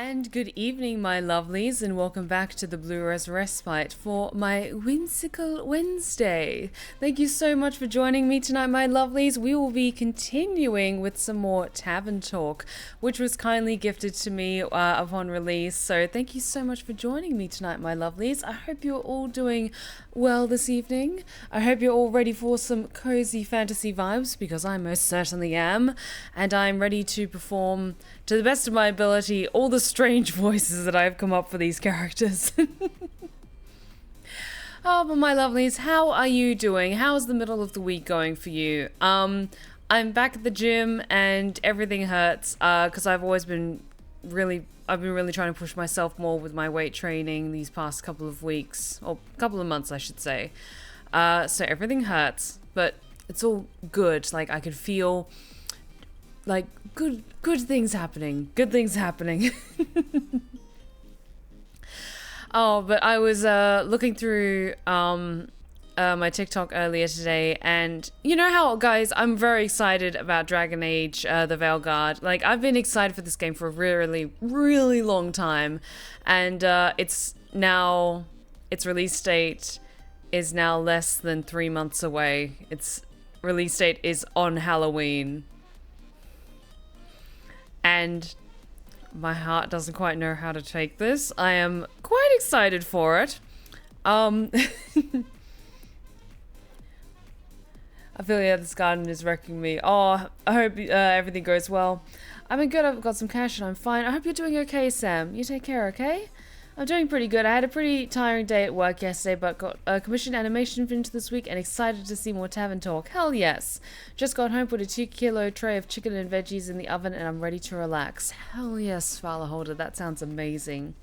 And good evening, my lovelies, and welcome back to the Blue Rose Respite for my Whimsical Wednesday. Thank you so much for joining me tonight, my lovelies. We will be continuing with some more Tavern talk, which was kindly gifted to me upon release. So thank you so much for joining me tonight, my lovelies. I hope you're all doing well this evening. I hope you're all ready for some cozy fantasy vibes, because I most certainly am. And I'm ready to perform, to the best of my ability, all the strange voices that I've come up for these characters. Oh, but my lovelies, how are you doing? How's the middle of the week going for you? I'm back at the gym and everything hurts because I've been really trying to push myself more with my weight training these past couple of weeks, or couple of months I should say. So everything hurts, but it's all good. Like, I could feel like good things happening. Good things happening. Oh, but I was looking through my TikTok earlier today, and you know how, guys, I'm very excited about Dragon Age, the Veilguard. Like, I've been excited for this game for a really, really long time, and its release date is now less than 3 months away. Its release date is on Halloween. And my heart doesn't quite know how to take this. I am quite excited for it. I feel like this garden is wrecking me. Oh, I hope everything goes well. I've been good. I've got some cash and I'm fine. I hope you're doing okay, Sam. You take care, okay? I'm doing pretty good. I had a pretty tiring day at work yesterday, but got a commissioned animation finished this week and excited to see more Tavern talk. Hell yes. Just got home, put a 2-kilo tray of chicken and veggies in the oven, and I'm ready to relax. Hell yes, Fowler Holder. That sounds amazing.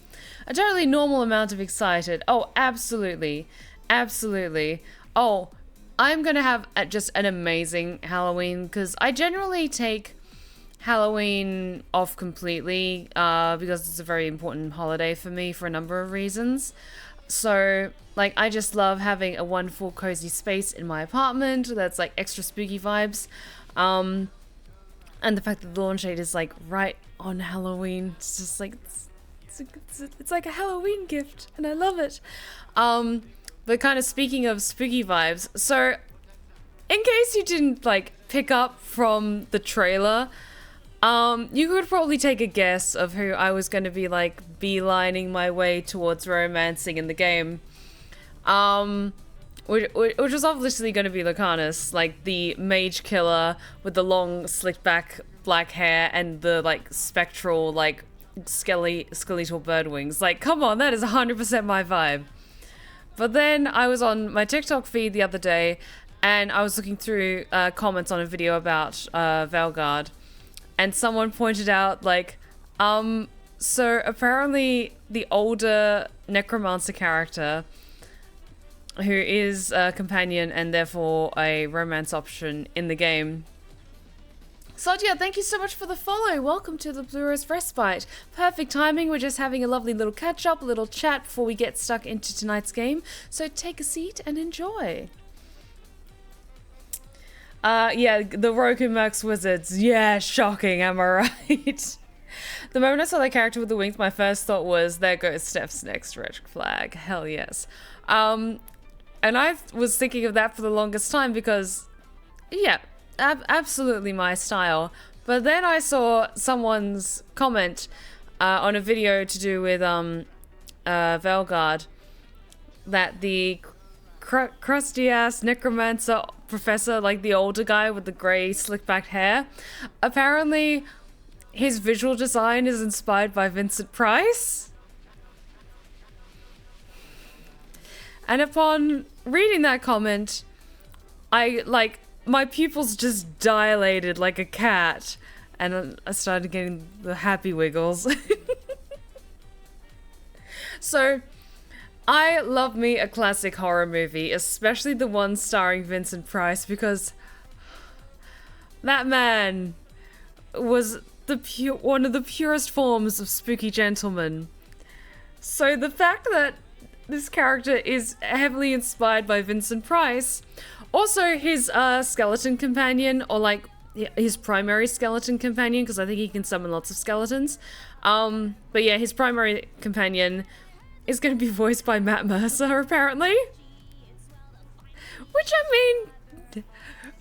A totally normal amount of excited. Oh, absolutely. Absolutely. Oh, I'm going to have just an amazing Halloween, because I generally take Halloween off completely because it's a very important holiday for me for a number of reasons. So, like, I just love having a wonderful cozy space in my apartment that's like extra spooky vibes, and the fact that the launch date is like right on Halloween, it's just like it's like a Halloween gift, and I love it. But kind of speaking of spooky vibes, so in case you didn't like pick up from the trailer, you could probably take a guess of who I was going to be like beelining my way towards romancing in the game. Which was obviously going to be Lucanus, like the mage killer with the long slicked back black hair and the like spectral like skeletal bird wings. Like, come on, that is 100% my vibe. But then I was on my TikTok feed the other day and I was looking through comments on a video about Veilguard. And someone pointed out, like, so apparently the older necromancer character, who is a companion and therefore a romance option in the game. Sadia, thank you so much for the follow. Welcome to the Blue Rose Respite. Perfect timing. We're just having a lovely little catch up, a little chat before we get stuck into tonight's game. So take a seat and enjoy. Yeah, the Roku Max Wizards. Yeah, shocking, am I right? The moment I saw that character with the wings, my first thought was, there goes Steph's next red flag. Hell yes. And I was thinking of that for the longest time because, yeah, absolutely my style. But then I saw someone's comment on a video to do with Veilguard that the crusty-ass necromancer professor, like the older guy with the grey slick-backed hair, apparently his visual design is inspired by Vincent Price. And upon reading that comment, my pupils just dilated like a cat, and I started getting the happy wiggles. So, I love me a classic horror movie, especially the one starring Vincent Price, because that man was one of the purest forms of spooky gentleman. So the fact that this character is heavily inspired by Vincent Price, also his skeleton companion, or like his primary skeleton companion, because I think he can summon lots of skeletons. But yeah, his primary companion is going to be voiced by Matt Mercer, apparently. Which, I mean,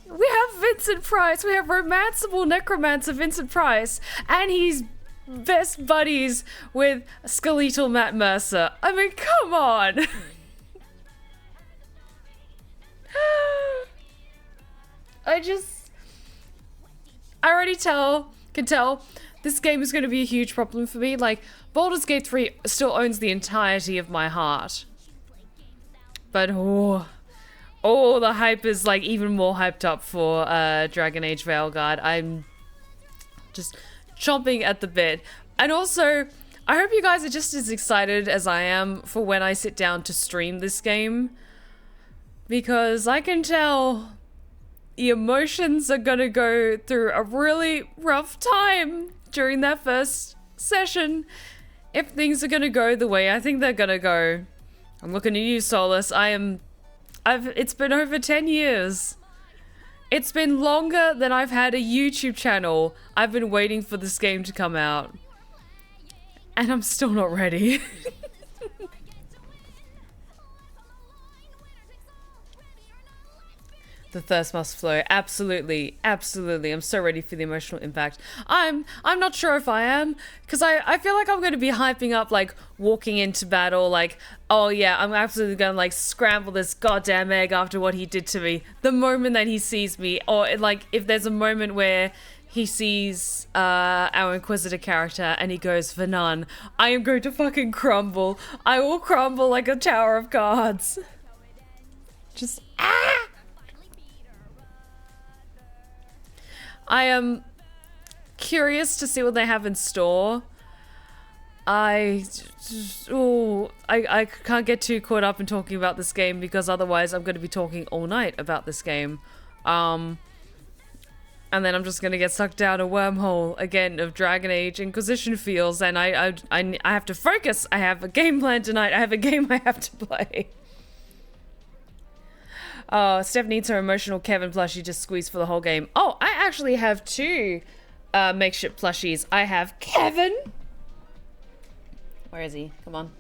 we have Vincent Price, we have romanceable necromancer Vincent Price, and he's best buddies with skeletal Matt Mercer. I mean, come on! I already can tell this game is going to be a huge problem for me. Like, Baldur's Gate 3 still owns the entirety of my heart. But, the hype is, like, even more hyped up for Dragon Age Veilguard. I'm just chomping at the bit. And also, I hope you guys are just as excited as I am for when I sit down to stream this game. Because I can tell the emotions are gonna go through a really rough time during that first session if things are gonna go the way I think they're gonna go. I'm looking at you, Solus. It's been over 10 years. It's been longer than I've had a YouTube channel. I've been waiting for this game to come out. And I'm still not ready. The thirst must flow. Absolutely. Absolutely. I'm so ready for the emotional impact. I'm not sure if I am, because I feel like I'm going to be hyping up, like, walking into battle, like, oh yeah, I'm absolutely going to, like, scramble this goddamn egg after what he did to me. The moment that he sees me, or, like, if there's a moment where he sees our Inquisitor character and he goes for none, I am going to fucking crumble. I will crumble like a tower of cards. Just, I am curious to see what they have in store. I can't get too caught up in talking about this game because otherwise I'm going to be talking all night about this game. And then I'm just going to get sucked down a wormhole again of Dragon Age Inquisition feels, and I have to focus. I have a game plan tonight. I have a game I have to play. Oh, Steph needs her emotional Kevin plushie just squeezed for the whole game. Oh, I actually have two makeshift plushies. I have Kevin. Where is he? Come on.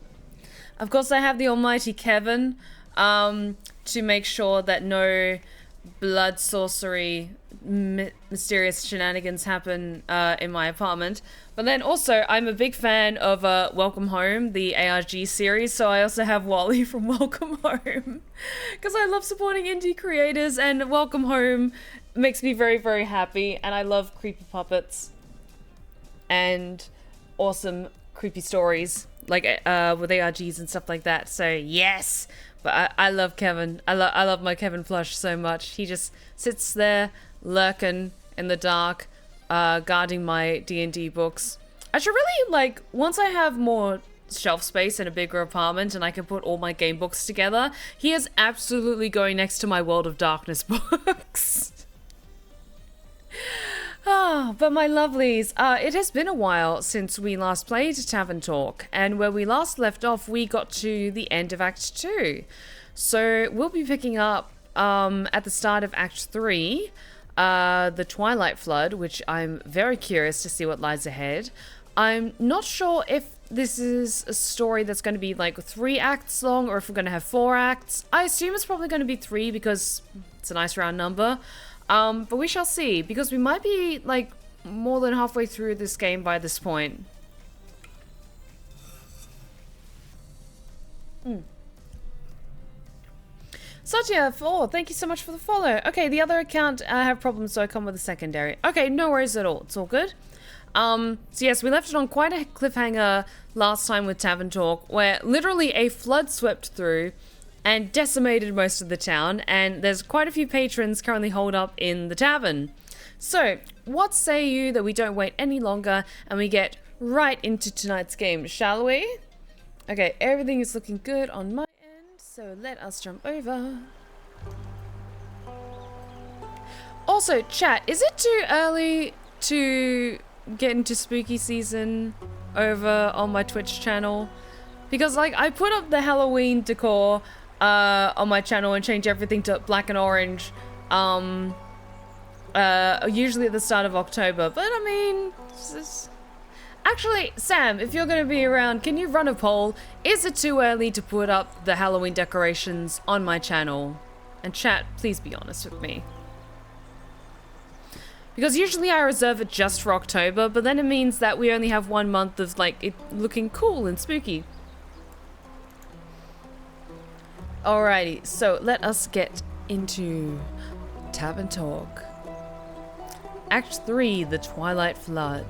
Of course, I have the almighty Kevin to make sure that no blood sorcery mysterious shenanigans happen in my apartment. But then also, I'm a big fan of Welcome Home, the ARG series, so I also have Wally from Welcome Home. Because I love supporting indie creators, and Welcome Home makes me very, very happy, and I love creepy puppets and awesome creepy stories, like with ARGs and stuff like that, so yes! But I love Kevin. I love my Kevin plush so much. He just sits there, lurking in the dark, guarding my D&D books. I should really, like, once I have more shelf space and a bigger apartment and I can put all my game books together, he is absolutely going next to my World of Darkness books. But my lovelies, it has been a while since we last played Tavern Talk, and where we last left off, we got to the end of Act 2. So we'll be picking up at the start of Act 3, the Twilight Flood, which I'm very curious to see what lies ahead. I'm not sure if this is a story that's going to be like 3 acts long, or if we're going to have 4 acts. I assume it's probably going to be 3 because it's a nice round number. But we shall see, because we might be, like, more than halfway through this game by this point. Satya4, thank you so much for the follow. Okay, the other account I have problems, so I come with a secondary. Okay, no worries at all. It's all good. So yes, we left it on quite a cliffhanger last time with Tavern Talk, where literally a flood swept through and decimated most of the town, and there's quite a few patrons currently holed up in the tavern. So, what say you that we don't wait any longer and we get right into tonight's game, shall we? Okay, everything is looking good on my end, so let us jump over. Also, chat, is it too early to get into spooky season over on my Twitch channel? Because, like, I put up the Halloween decor on my channel and change everything to black and orange Usually at the start of October, but I mean... Actually, Sam, if you're going to be around, can you run a poll? Is it too early to put up the Halloween decorations on my channel? And chat, please be honest with me. Because usually I reserve it just for October, but then it means that we only have 1 month of, like, it looking cool and spooky. Alrighty, so let us get into Tavern Talk. Act 3, The Twilight Flood.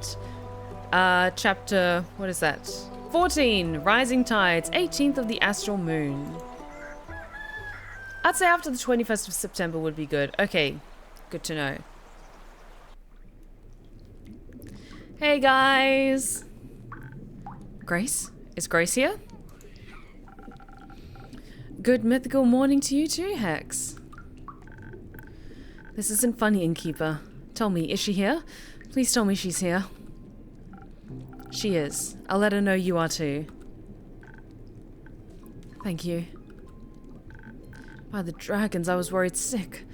Chapter, what is that? 14, Rising Tides, 18th of the Astral Moon. I'd say after the 21st of September would be good. Okay, good to know. Hey guys! Grace? Is Grace here? Good mythical morning to you too, Hex. This isn't funny, Innkeeper. Tell me, is she here? Please tell me she's here. She is. I'll let her know you are too. Thank you. By the dragons, I was worried sick.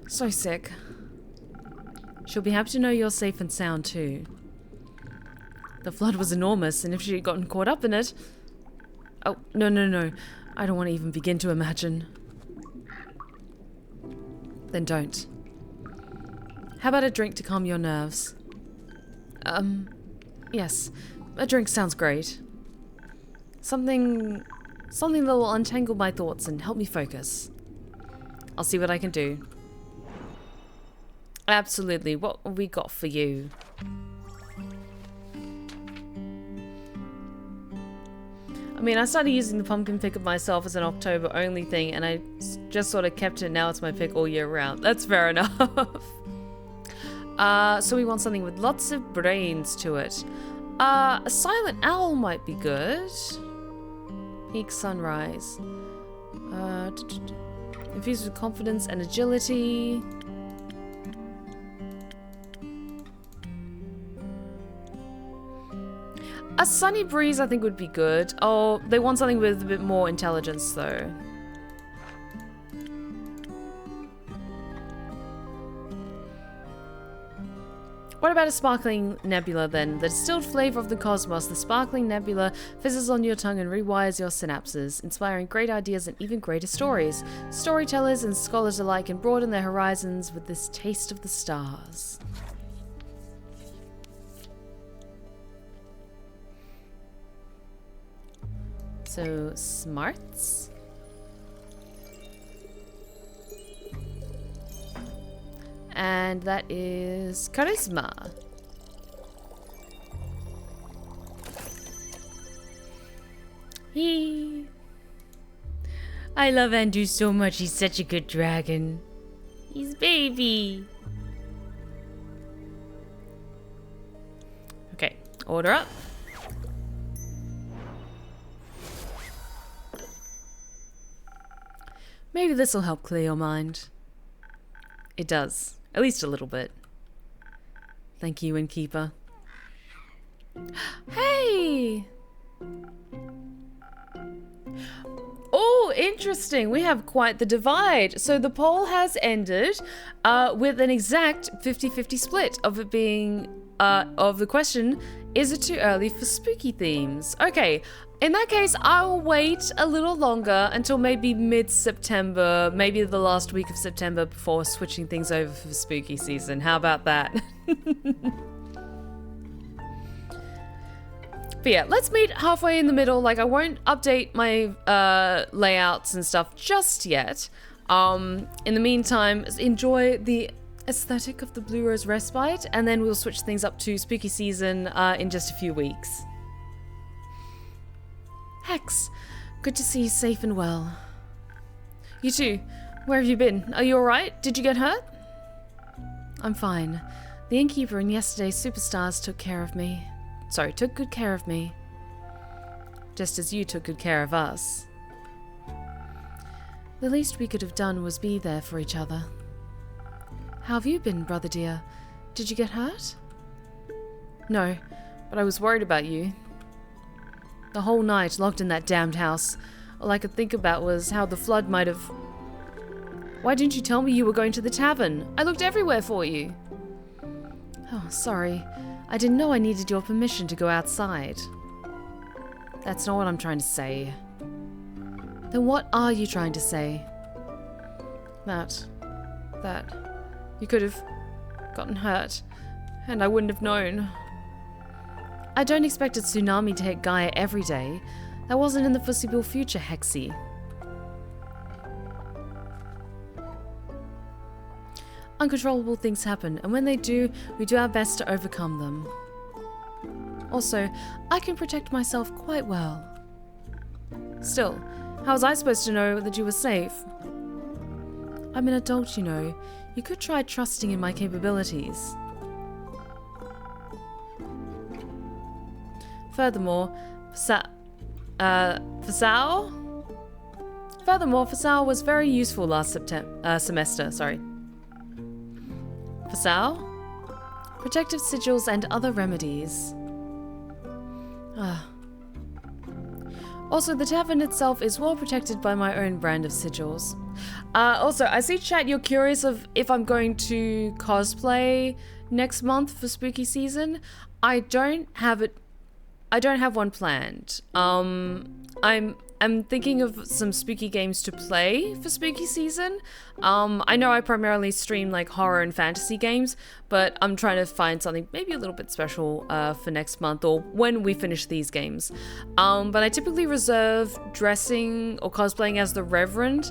So sick. She'll be happy to know you're safe and sound too. The flood was enormous, and if she had gotten caught up in it... Oh, no. I don't want to even begin to imagine. Then don't. How about a drink to calm your nerves? Yes. A drink sounds great. Something that will untangle my thoughts and help me focus. I'll see what I can do. Absolutely. What have we got for you? I mean, I started using the pumpkin pick of myself as an October only thing, and I just sort of kept it. Now it's my pick all year round. That's fair enough. So we want something with lots of brains to it. A silent owl might be good. Peak sunrise. Infused with confidence and agility. A sunny breeze I think would be good. Oh, they want something with a bit more intelligence though. What about a sparkling nebula then? The distilled flavor of the cosmos, the sparkling nebula fizzes on your tongue and rewires your synapses, inspiring great ideas and even greater stories. Storytellers and scholars alike can broaden their horizons with this taste of the stars. So, smarts. And that is charisma. I love Andrew so much. He's such a good dragon. He's baby. Okay, order up. Maybe this will help clear your mind. It does. At least a little bit. Thank you, Innkeeper. Hey! Oh, interesting. We have quite the divide. So the poll has ended with an exact 50-50 split of it being, of the question, is it too early for spooky themes? Okay. In that case, I'll wait a little longer until maybe mid-September, maybe the last week of September before switching things over for spooky season. How about that? But yeah, let's meet halfway in the middle. Like, I won't update my layouts and stuff just yet. In the meantime, enjoy the aesthetic of the Blue Rose Respite, and then we'll switch things up to spooky season in just a few weeks. Hex, good to see you safe and well. You too. Where have you been? Are you alright? Did you get hurt? I'm fine. The innkeeper and yesterday's superstars took care of me. Sorry, took good care of me. Just as you took good care of us. The least we could have done was be there for each other. How have you been, brother dear? Did you get hurt? No, but I was worried about you. The whole night, locked in that damned house, all I could think about was how the flood might have... Why didn't you tell me you were going to the tavern? I looked everywhere for you. Oh, sorry. I didn't know I needed your permission to go outside. That's not what I'm trying to say. Then what are you trying to say? That you could have gotten hurt, and I wouldn't have known. I don't expect a tsunami to hit Gaia every day. That wasn't in the foreseeable future, Hexy. Uncontrollable things happen, and when they do, we do our best to overcome them. Also, I can protect myself quite well. Still, how was I supposed to know that you were safe? I'm an adult, you know. You could try trusting in my capabilities. Furthermore, Fasao was very useful last semester. Fasao? Protective sigils and other remedies. Also, the tavern itself is well protected by my own brand of sigils. Also, I see, chat, you're curious of if I'm going to cosplay next month for spooky season. I don't have one planned. I'm thinking of some spooky games to play for spooky season. I know I primarily stream like horror and fantasy games, but I'm trying to find something maybe a little bit special for next month or when we finish these games. But I typically reserve dressing or cosplaying as the Reverend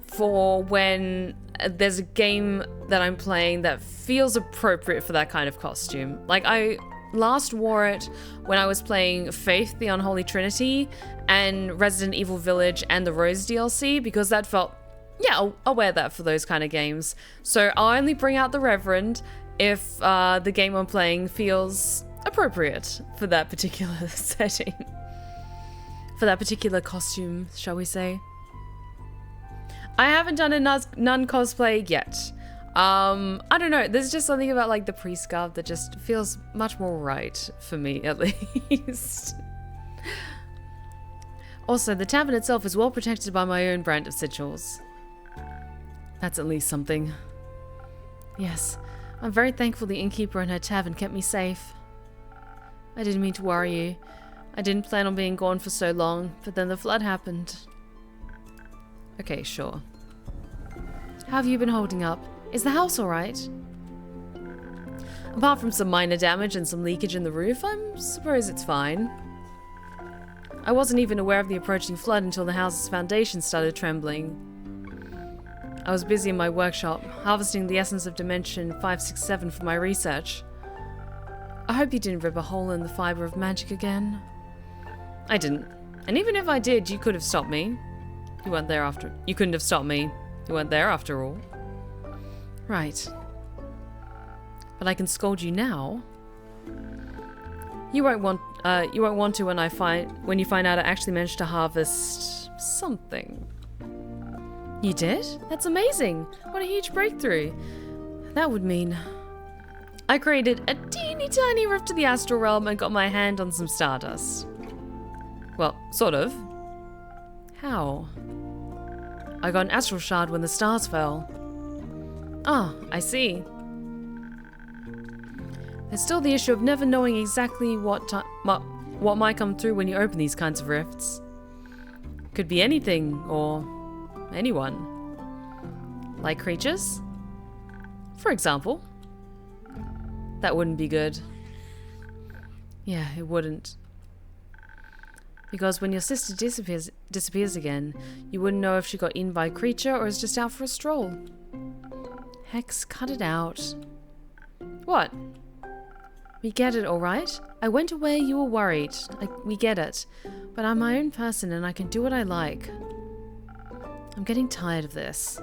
for when there's a game that I'm playing that feels appropriate for that kind of costume. Like, I last wore it when I was playing Faith, the Unholy Trinity, and Resident Evil Village and the Rose DLC, because that felt, yeah, I'll wear that for those kind of games. So I'll only bring out the Reverend if the game I'm playing feels appropriate for that particular setting. For that particular costume, shall we say. I haven't done a nun cosplay yet. I don't know, there's just something about like the pre-scarf that just feels much more right for me, at least. Also, the tavern itself is well protected by my own brand of sigils. That's at least something. Yes, I'm very thankful the innkeeper and her tavern kept me safe. I didn't mean to worry you. I didn't plan on being gone for so long, but then the flood happened. Okay, sure. How have you been holding up? Is the house alright? Apart from some minor damage and some leakage in the roof, I suppose it's fine. I wasn't even aware of the approaching flood until the house's foundation started trembling. I was busy in my workshop, harvesting the essence of Dimension 567 for my research. I hope you didn't rip a hole in the fiber of magic again. I didn't. And even if I did, you could have stopped me. You couldn't have stopped me. You weren't there after all. Right. But I can scold you now. You won't want to when you find out I actually managed to harvest something. You did? That's amazing. What a huge breakthrough. That would mean I created a teeny tiny rift to the astral realm and got my hand on some stardust. Well, sort of. How? I got an astral shard when the stars fell. Ah, I see. There's still the issue of never knowing exactly what might come through when you open these kinds of rifts. Could be anything, or anyone. Like creatures? For example. That wouldn't be good. Yeah, it wouldn't. Because when your sister disappears again, you wouldn't know if she got eaten by a creature or is just out for a stroll. Hex, cut it out. What? We get it, alright? I went away, you were worried. We get it. But I'm my own person and I can do what I like. I'm getting tired of this.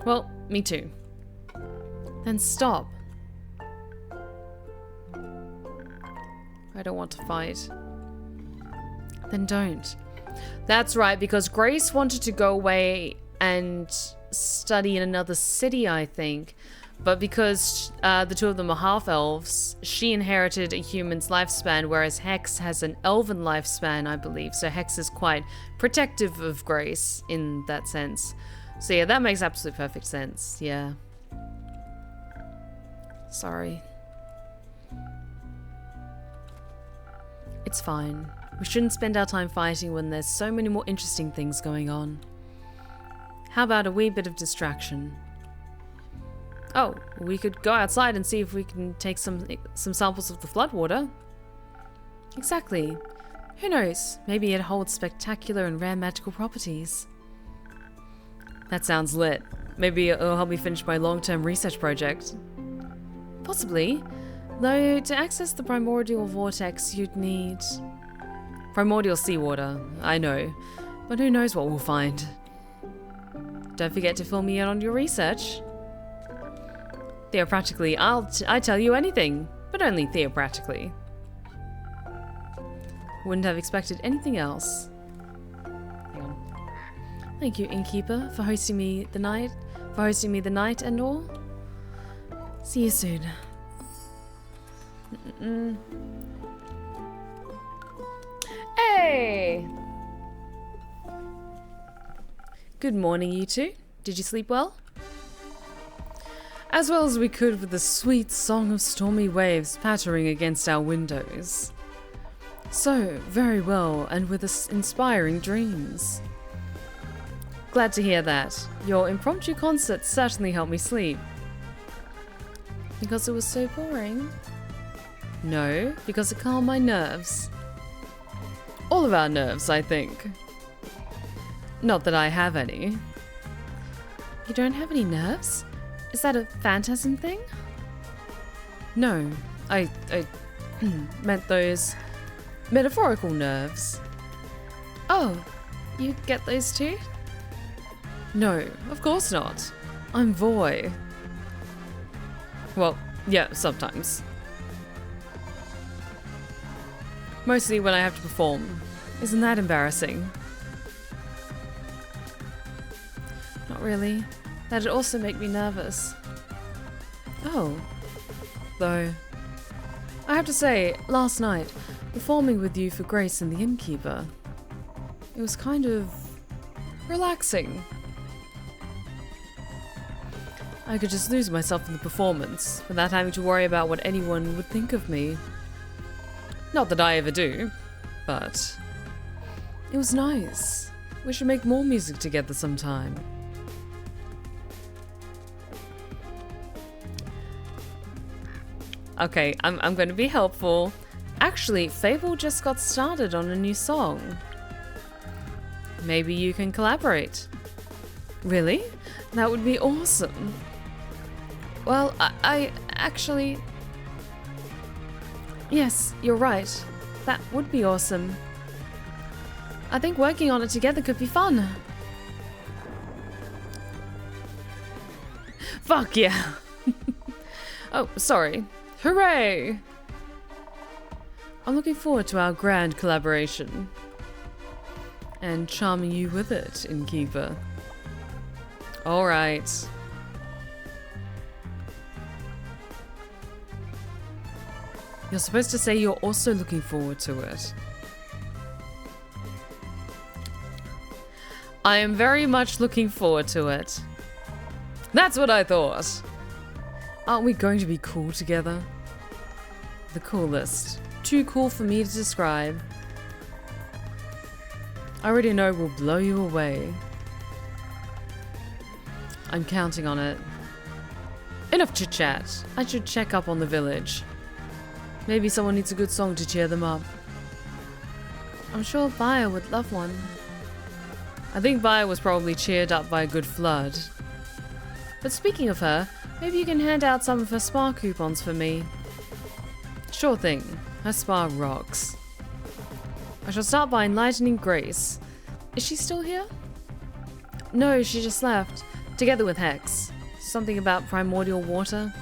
Well, me too. Then stop. I don't want to fight. Then don't. That's right, because Grace wanted to go away and study in another city, I think. But because the two of them are half-elves, she inherited a human's lifespan, whereas Hex has an elven lifespan, I believe. So Hex is quite protective of Grace in that sense. So yeah, that makes absolute perfect sense. Yeah. Sorry. It's fine. We shouldn't spend our time fighting when there's so many more interesting things going on. How about a wee bit of distraction? Oh, we could go outside and see if we can take some samples of the floodwater. Exactly. Who knows? Maybe it holds spectacular and rare magical properties. That sounds lit. Maybe it'll help me finish my long-term research project. Possibly. Though, to access the primordial vortex, you'd need... primordial seawater, I know. But who knows what we'll find. Don't forget to fill me in on your research. Theopratically, I tell you anything, but only theopratically. Wouldn't have expected anything else. Hang on. Thank you, Innkeeper, for hosting me the night and all. See you soon. Hey! Good morning, you two. Did you sleep well? As well as we could with the sweet song of stormy waves pattering against our windows. So, very well, and with inspiring dreams. Glad to hear that. Your impromptu concert certainly helped me sleep. Because it was so boring? No, because it calmed my nerves. All of our nerves, I think. Not that I have any. You don't have any nerves? Is that a phantasm thing? No, I meant those metaphorical nerves. Oh, you get those too? No, of course not. I'm Voy. Well, yeah, sometimes. Mostly when I have to perform. Isn't that embarrassing? Not really. That'd also make me nervous. Oh. Though, I have to say, last night, performing with you for Grace and the Innkeeper, it was kind of relaxing. I could just lose myself in the performance, without having to worry about what anyone would think of me. Not that I ever do, but it was nice. We should make more music together sometime. Okay, I'm going to be helpful. Actually, Fable just got started on a new song. Maybe you can collaborate. Really? That would be awesome. Well, I actually... Yes, you're right. That would be awesome. I think working on it together could be fun. Fuck yeah. Oh, sorry. Hooray! I'm looking forward to our grand collaboration. And charming you with it, Innkeeper. Alright. You're supposed to say you're also looking forward to it. I am very much looking forward to it. That's what I thought. Aren't we going to be cool together? The coolest. Too cool for me to describe. I already know we'll blow you away. I'm counting on it. Enough chit-chat. I should check up on the village. Maybe someone needs a good song to cheer them up. I'm sure Baya would love one. I think Baya was probably cheered up by a good flood. But speaking of her, maybe you can hand out some of her spa coupons for me. Sure thing. Her spa rocks. I shall start by enlightening Grace. Is she still here? No, she just left. Together with Hex. Something about primordial water.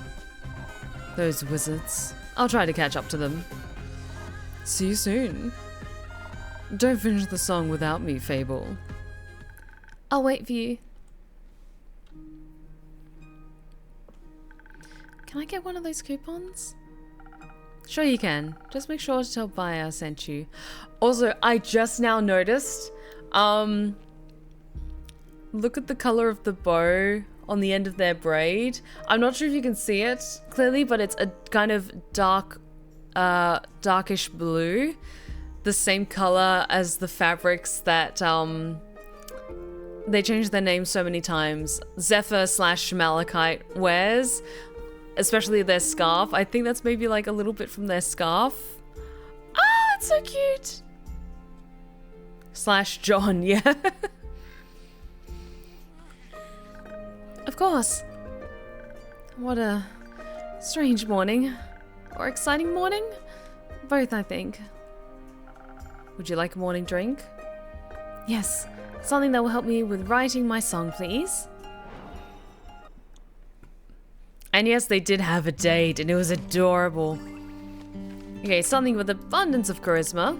Those wizards. I'll try to catch up to them. See you soon. Don't finish the song without me, Fable. I'll wait for you. Can I get one of those coupons? Sure you can. Just make sure to tell Baya I sent you. Also, I just now noticed, look at the color of the bow on the end of their braid. I'm not sure if you can see it clearly, but it's a kind of darkish blue. The same color as the fabrics that, they changed their names so many times. Zephyr/Malachite wears, especially their scarf. I think that's maybe like a little bit from their scarf. Ah, that's so cute. /John, yeah. Of course. What a strange morning. Or exciting morning? Both, I think. Would you like a morning drink? Yes. Something that will help me with writing my song, please. And yes, they did have a date, and it was adorable. Okay, something with abundance of charisma.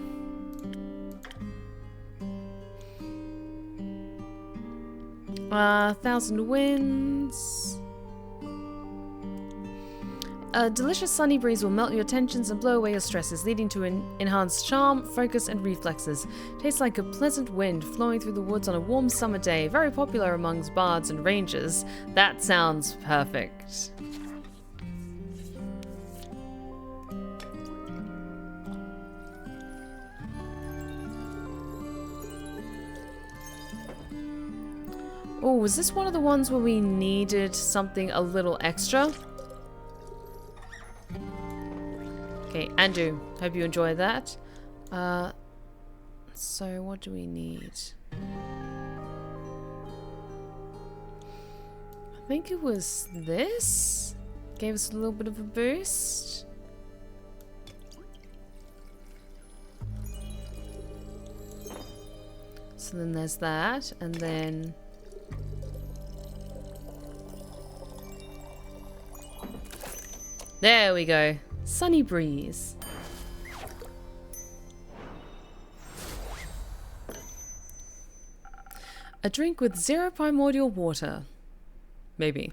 Thousand Winds. A delicious sunny breeze will melt your tensions and blow away your stresses, leading to an enhanced charm, focus, and reflexes. Tastes like a pleasant wind flowing through the woods on a warm summer day. Very popular amongst bards and rangers. That sounds perfect. Oh, was this one of the ones where we needed something a little extra? Okay, Andrew, hope you enjoy that. So what do we need? I think it was this. Gave us a little bit of a boost. So then there's that, and then... There we go. Sunny breeze. A drink with 0 primordial water. Maybe.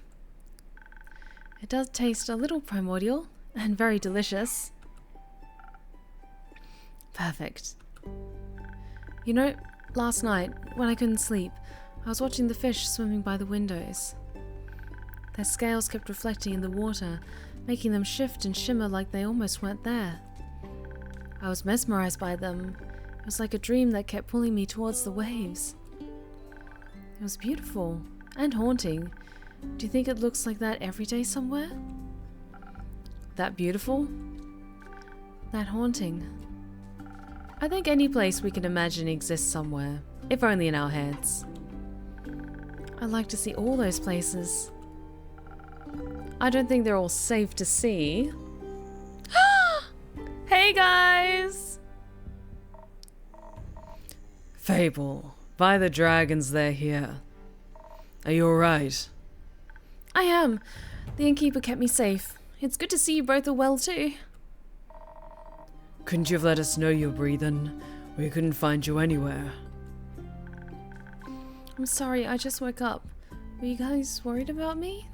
It does taste a little primordial and very delicious. Perfect. You know, last night, when I couldn't sleep, I was watching the fish swimming by the windows. Their scales kept reflecting in the water, making them shift and shimmer like they almost weren't there. I was mesmerized by them. It was like a dream that kept pulling me towards the waves. It was beautiful and haunting. Do you think it looks like that every day somewhere? That beautiful? That haunting? I think any place we can imagine exists somewhere, if only in our heads. I'd like to see all those places. I don't think they're all safe to see. Hey guys! Fable, by the dragons, they're here. Are you alright? I am. The innkeeper kept me safe. It's good to see you both are well too. Couldn't you have let us know you're breathing? We couldn't find you anywhere. I'm sorry, I just woke up. Were you guys worried about me?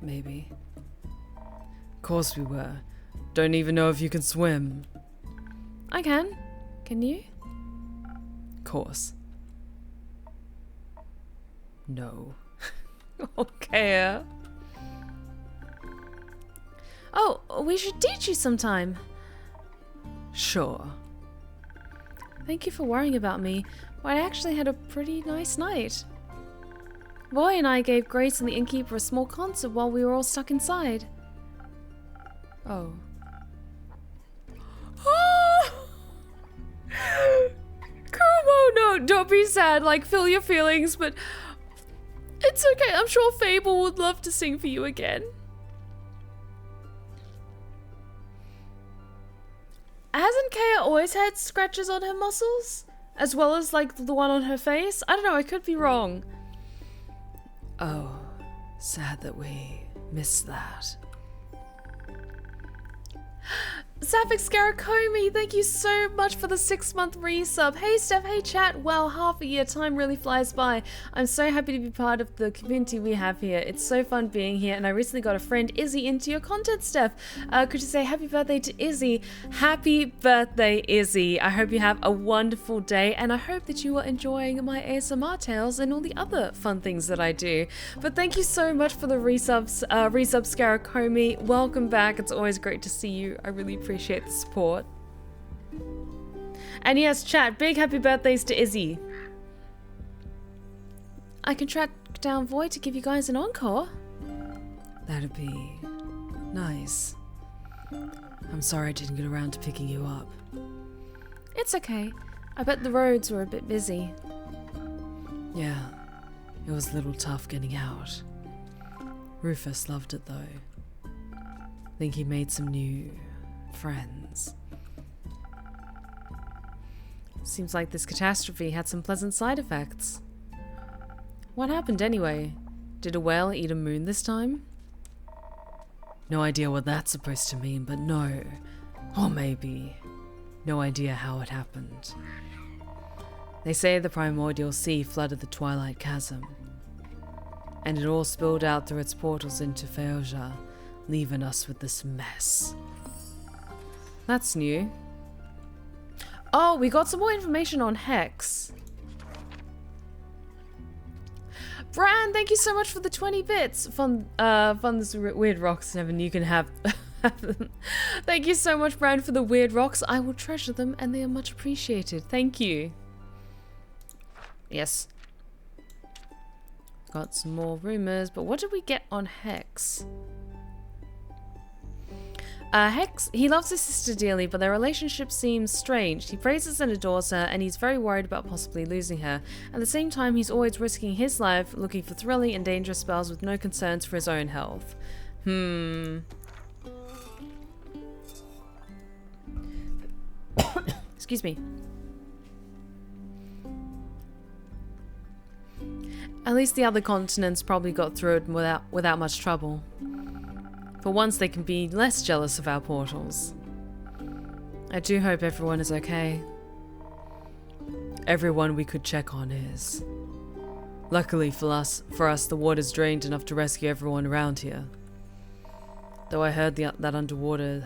Maybe. Of course we were. Don't even know if you can swim. I can. Can you? Of course. No. Okay. Oh, we should teach you sometime. Sure. Thank you for worrying about me, but I actually had a pretty nice night. Roy and I gave Grace and the innkeeper a small concert while we were all stuck inside. Oh. Come on, no, don't be sad, like, feel your feelings, but it's okay, I'm sure Fable would love to sing for you again. Hasn't Kaya always had scratches on her muscles? As well as, like, the one on her face? I don't know, I could be wrong. Oh, sad that we missed that. Sapphic Scaracomi, thank you so much for the 6-month resub. Hey Steph, hey chat. Wow, half a year, time really flies by. I'm so happy to be part of the community we have here. It's so fun being here, and I recently got a friend, Izzy, into your content, Steph. Could you say happy birthday to Izzy? Happy birthday, Izzy. I hope you have a wonderful day, and I hope that you are enjoying my ASMR tales and all the other fun things that I do. But thank you so much for the resubs, Scaracomi. Welcome back. It's always great to see you. I really appreciate the support. And yes, chat, big happy birthdays to Izzy. I can track down Void to give you guys an encore. That'd be nice. I'm sorry I didn't get around to picking you up. It's okay. I bet the roads were a bit busy. Yeah, it was a little tough getting out. Rufus loved it though. Think he made some new friends. Seems like this catastrophe had some pleasant side effects. What happened anyway? Did a whale eat a moon this time? No idea what that's supposed to mean, but no. Or maybe. No idea how it happened. They say the primordial sea flooded the Twilight Chasm, and it all spilled out through its portals into Feoja, leaving us with this mess. That's new. Oh, we got some more information on Hex. Bran, thank you so much for the 20 bits. Fun this weird rocks, Evan. You can have them. Thank you so much, Bran, for the weird rocks. I will treasure them, and they are much appreciated. Thank you. Yes. Got some more rumors, but what did we get on Hex? Hex, he loves his sister dearly, but their relationship seems strange. He praises and adores her, and he's very worried about possibly losing her. At the same time, he's always risking his life, looking for thrilling and dangerous spells with no concerns for his own health. Excuse me. At least the other continents probably got through it without much trouble. For once, they can be less jealous of our portals. I do hope everyone is okay. Everyone we could check on is. Luckily for us, the water's drained enough to rescue everyone around here. Though I heard that underwater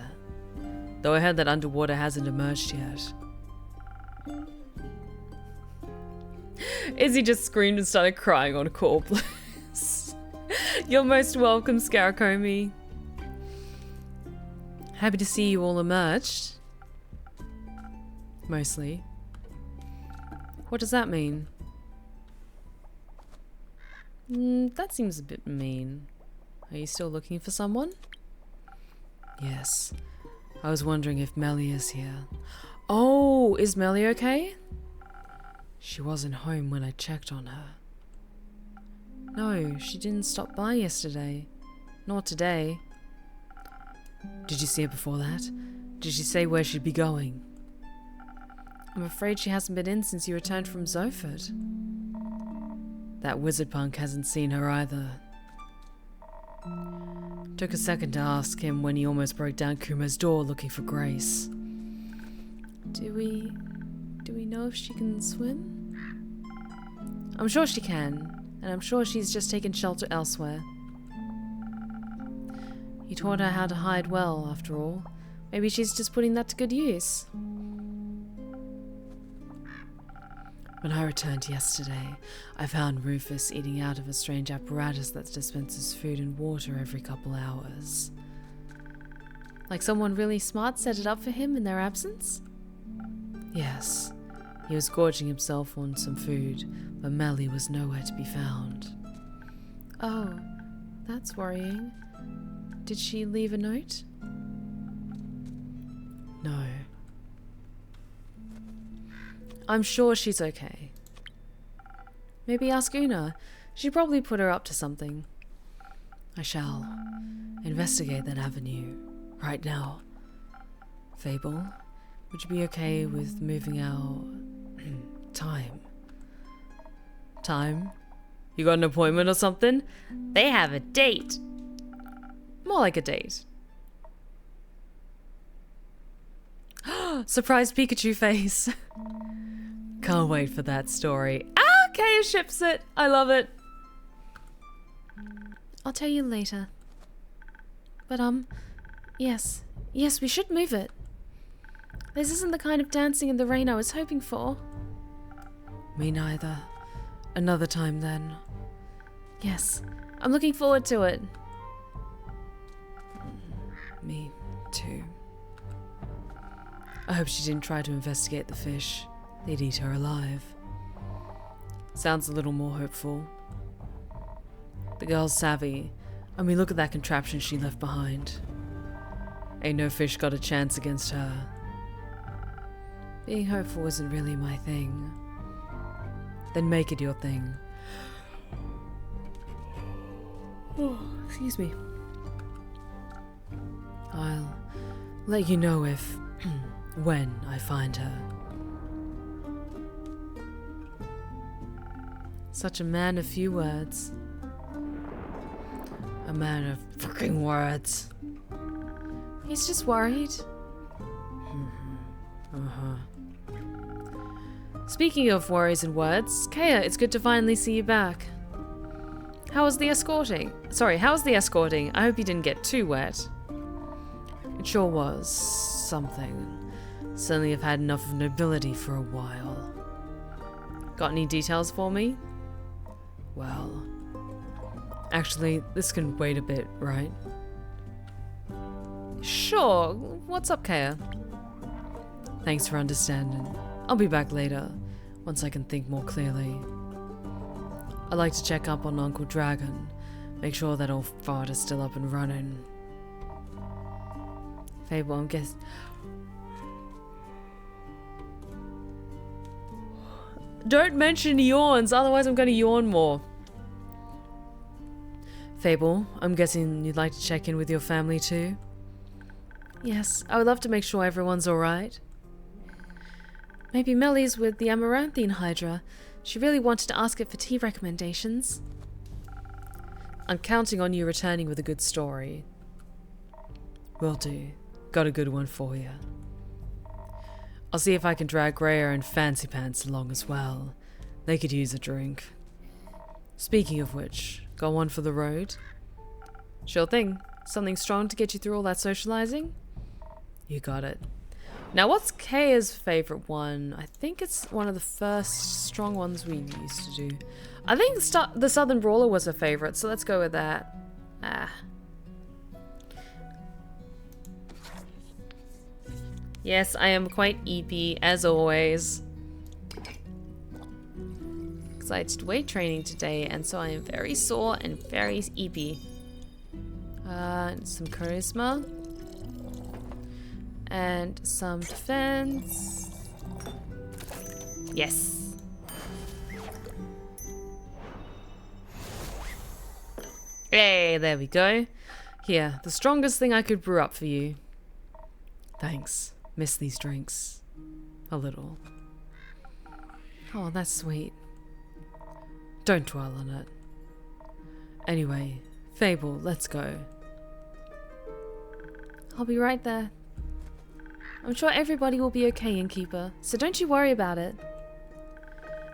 hasn't emerged yet. Izzy just screamed and started crying on call. You're most welcome, Scaracomi. Happy to see you all emerged. Mostly. What does that mean? That seems a bit mean. Are you still looking for someone? Yes. I was wondering if Melli is here. Oh, is Melli okay? She wasn't home when I checked on her. No, she didn't stop by yesterday. Nor today. Did you see her before that? Did she say where she'd be going? I'm afraid she hasn't been in since you returned from Zoford. That wizard punk hasn't seen her either. Took a second to ask him when he almost broke down Kuma's door looking for Grace. Do we know if she can swim? I'm sure she can, and I'm sure she's just taken shelter elsewhere. You taught her how to hide well, after all. Maybe she's just putting that to good use. When I returned yesterday, I found Rufus eating out of a strange apparatus that dispenses food and water every couple hours. Like someone really smart set it up for him in their absence? Yes. He was gorging himself on some food, but Melli was nowhere to be found. Oh, that's worrying. Did she leave a note? No. I'm sure she's okay. Maybe ask Una. She probably put her up to something. I shall investigate that avenue right now. Fable, would you be okay with moving our time? Time? You got an appointment or something? They have a date. More like a date. Surprise Pikachu face. Can't wait for that story. Kaya ships it. I love it. I'll tell you later. But, yes. Yes, we should move it. This isn't the kind of dancing in the rain I was hoping for. Me neither. Another time then. Yes, I'm looking forward to it. Me too. I hope she didn't try to investigate the fish. They'd eat her alive. Sounds a little more hopeful. The girl's savvy, and we look at that contraption she left behind. Ain't no fish got a chance against her. Being hopeful isn't really my thing. Then make it your thing. Oh, excuse me. I'll let you know if, when I find her. Such a man of few words. A man of freaking words. He's just worried. Speaking of worries and words, Kaya, it's good to finally see you back. How was the escorting? How's the escorting? I hope you didn't get too wet. It sure was something. Certainly have had enough of nobility for a while. Got any details for me? Well, actually, this can wait a bit, right? Sure. What's up, Kaya? Thanks for understanding. I'll be back later, once I can think more clearly. I'd like to check up on Uncle Dragon, make sure that old fart is still up and running. Fable, I'm guessing... Don't mention yawns, otherwise I'm going to yawn more. Fable, I'm guessing you'd like to check in with your family too? Yes, I would love to make sure everyone's alright. Maybe Melli's with the Amaranthine Hydra. She really wanted to ask it for tea recommendations. I'm counting on you returning with a good story. Will do. Got a good one for you. I'll see if I can drag Rhea and Fancy Pants along as well. They could use a drink. Speaking of which, got one for the road? Sure thing. Something strong to get you through all that socializing? You got it. Now, what's Kaya's favorite one? I think it's one of the first strong ones we used to do. I think the Southern Brawler was her favorite, so let's go with that. Yes, I am quite EP, as always. Because I did weight training today, and so I am very sore and very EP. Some charisma. And some defense. Yes. Hey, there we go. Here, the strongest thing I could brew up for you. Thanks. Miss these drinks. A little. Oh, that's sweet. Don't dwell on it. Anyway, Fable, let's go. I'll be right there. I'm sure everybody will be okay, Innkeeper, so don't you worry about it.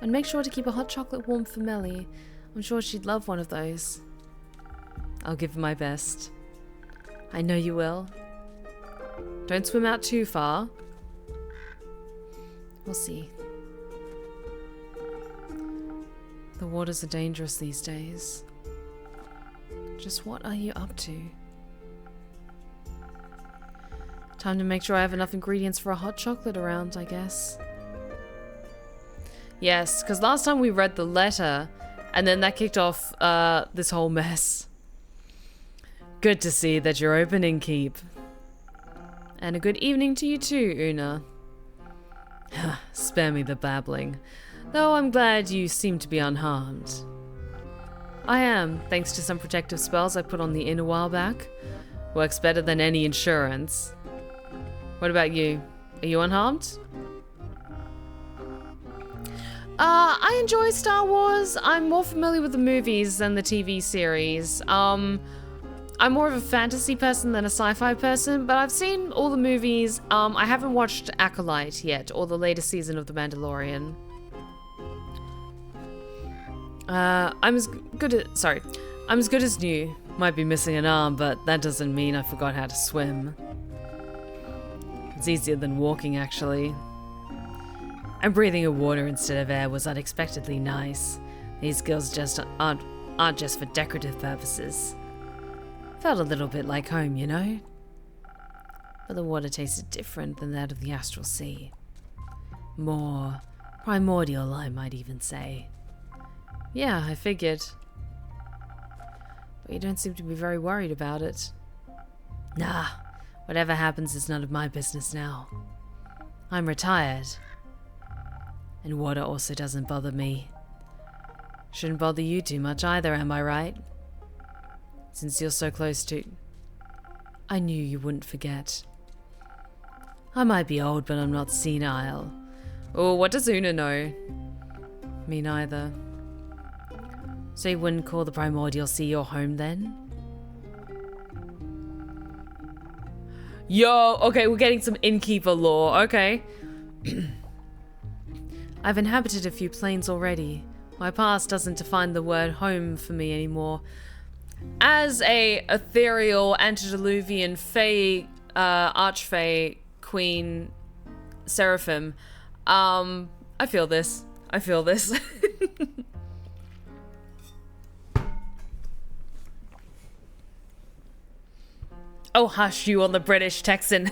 And make sure to keep a hot chocolate warm for Melli. I'm sure she'd love one of those. I'll give my best. I know you will. Don't swim out too far. We'll see. The waters are dangerous these days. Just what are you up to? Time to make sure I have enough ingredients for a hot chocolate around, I guess. Yes, because last time we read the letter, and then that kicked off this whole mess. Good to see that you're open in keep. And a good evening to you too, Una. Spare me the babbling. Though I'm glad you seem to be unharmed. I am, thanks to some protective spells I put on the inn a while back. Works better than any insurance. What about you? Are you unharmed? I enjoy Star Wars. I'm more familiar with the movies than the TV series. I'm more of a fantasy person than a sci-fi person, but I've seen all the movies. I haven't watched Acolyte yet, or the latest season of The Mandalorian. I'm as good as new. Might be missing an arm, but that doesn't mean I forgot how to swim. It's easier than walking, actually. And breathing in water instead of air was unexpectedly nice. These skills just aren't just for decorative purposes. Felt a little bit like home, you know? But the water tasted different than that of the astral sea. More primordial, I might even say. Yeah, I figured. But you don't seem to be very worried about it. Nah, whatever happens is none of my business now. I'm retired. And water also doesn't bother me. Shouldn't bother you too much either, am I right? Since you're so close to... I knew you wouldn't forget. I might be old, but I'm not senile. Oh, what does Una know? Me neither. So you wouldn't call the primordial sea your home then? Yo, okay, we're getting some innkeeper lore, okay. I've inhabited a few planes already. My past doesn't define the word home for me anymore. As a ethereal, antediluvian, fae, archfae, queen, seraphim, I feel this. I feel this. Oh, hush you on the British Texan.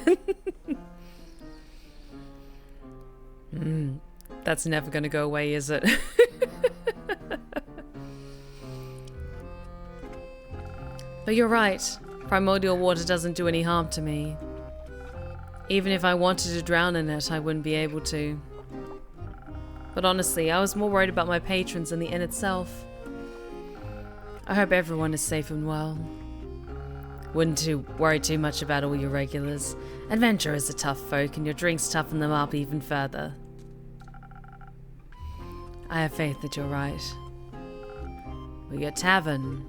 That's never gonna go away, is it? But you're right. Primordial water doesn't do any harm to me. Even if I wanted to drown in it, I wouldn't be able to. But honestly, I was more worried about my patrons than the inn itself. I hope everyone is safe and well. Wouldn't worry too much about all your regulars. Adventurers are tough folk, and your drinks toughen them up even further. I have faith that you're right. We got Tavern.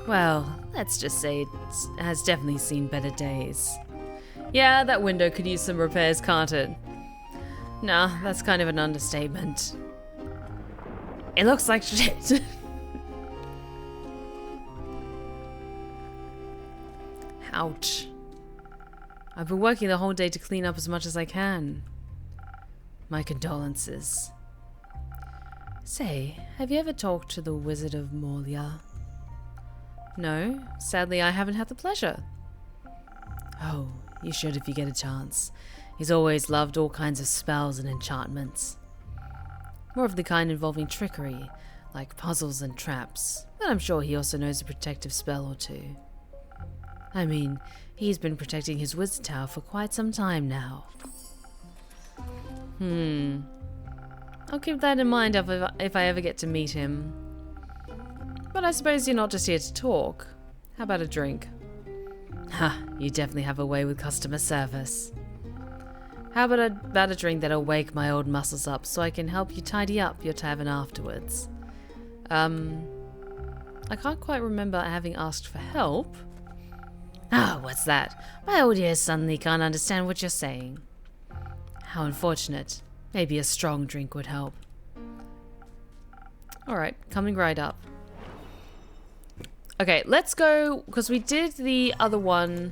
Well, let's just say it has definitely seen better days. Yeah, that window could use some repairs, can't it? Nah, that's kind of an understatement. It looks like shit. Ouch. I've been working the whole day to clean up as much as I can. My condolences. Say, have you ever talked to the Wizard of Morlia? No, sadly I haven't had the pleasure. Oh, you should if you get a chance. He's always loved all kinds of spells and enchantments. More of the kind involving trickery, like puzzles and traps, but I'm sure he also knows a protective spell or two. I mean, he's been protecting his wizard tower for quite some time now. I'll keep that in mind if I ever get to meet him. But I suppose you're not just here to talk. How about a drink? Ha, you definitely have a way with customer service. How about a drink that'll wake my old muscles up so I can help you tidy up your tavern afterwards? I can't quite remember having asked for help. Ah, what's that? My old ears suddenly can't understand what you're saying. How unfortunate. Maybe a strong drink would help. Alright, coming right up. Okay, let's go, because we did the other one,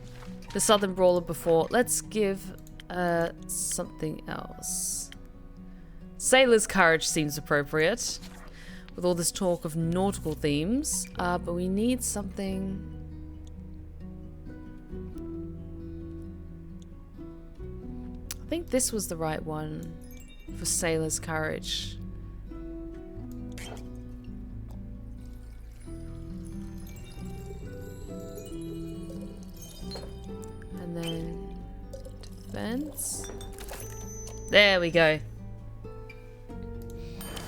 the Southern Brawler before. Let's give something else. Sailor's Courage seems appropriate, with all this talk of nautical themes, but we need something... I think this was the right one for Sailor's Courage. And then defense. There we go.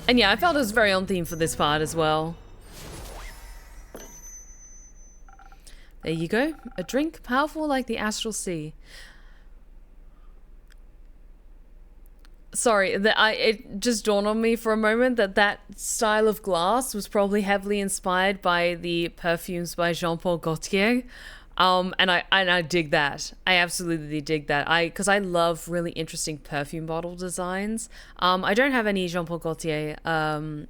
And yeah, I felt it was very on theme for this part as well. There you go. A drink powerful like the astral sea. sorry, it just dawned on me for a moment that style of glass was probably heavily inspired by the perfumes by Jean-Paul Gaultier. And I dig that. I absolutely dig that. Because I love really interesting perfume bottle designs. I don't have any Jean-Paul Gaultier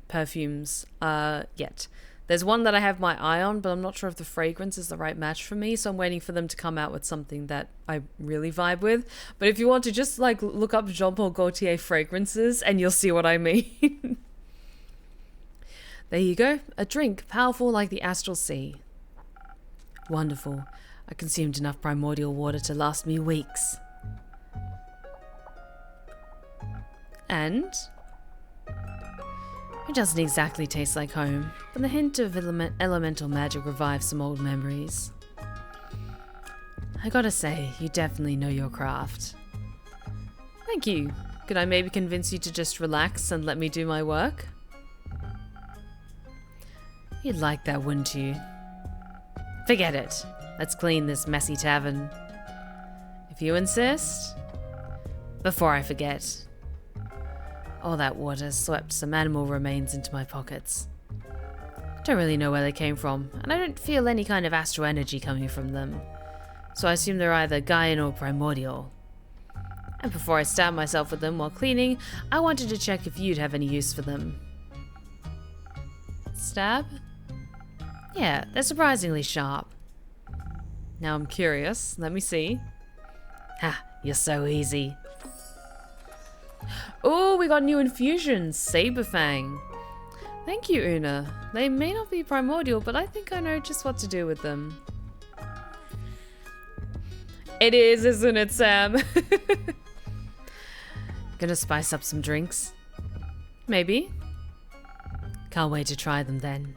perfumes yet. There's one that I have my eye on, but I'm not sure if the fragrance is the right match for me, so I'm waiting for them to come out with something that I really vibe with. But if you want to just like look up Jean-Paul Gaultier fragrances and you'll see what I mean. There you go, a drink powerful like the astral sea. Wonderful. I consumed enough primordial water to last me weeks. And it doesn't exactly taste like home, but the hint of elemental magic revives some old memories. I gotta say, you definitely know your craft. Thank you. Could I maybe convince you to just relax and let me do my work? You'd like that, wouldn't you? Forget it. Let's clean this messy tavern. If you insist. Before I forget. All that water swept some animal remains into my pockets. Don't really know where they came from, and I don't feel any kind of astral energy coming from them. So I assume they're either Gaian or primordial. And before I stab myself with them while cleaning, I wanted to check if you'd have any use for them. Stab? Yeah, they're surprisingly sharp. Now I'm curious. Let me see. Ha, you're so easy. Oh, we got new infusions. Saberfang. Thank you, Una. They may not be primordial, but I think I know just what to do with them. It is, isn't it, Sam? Gonna spice up some drinks? Maybe. Can't wait to try them then.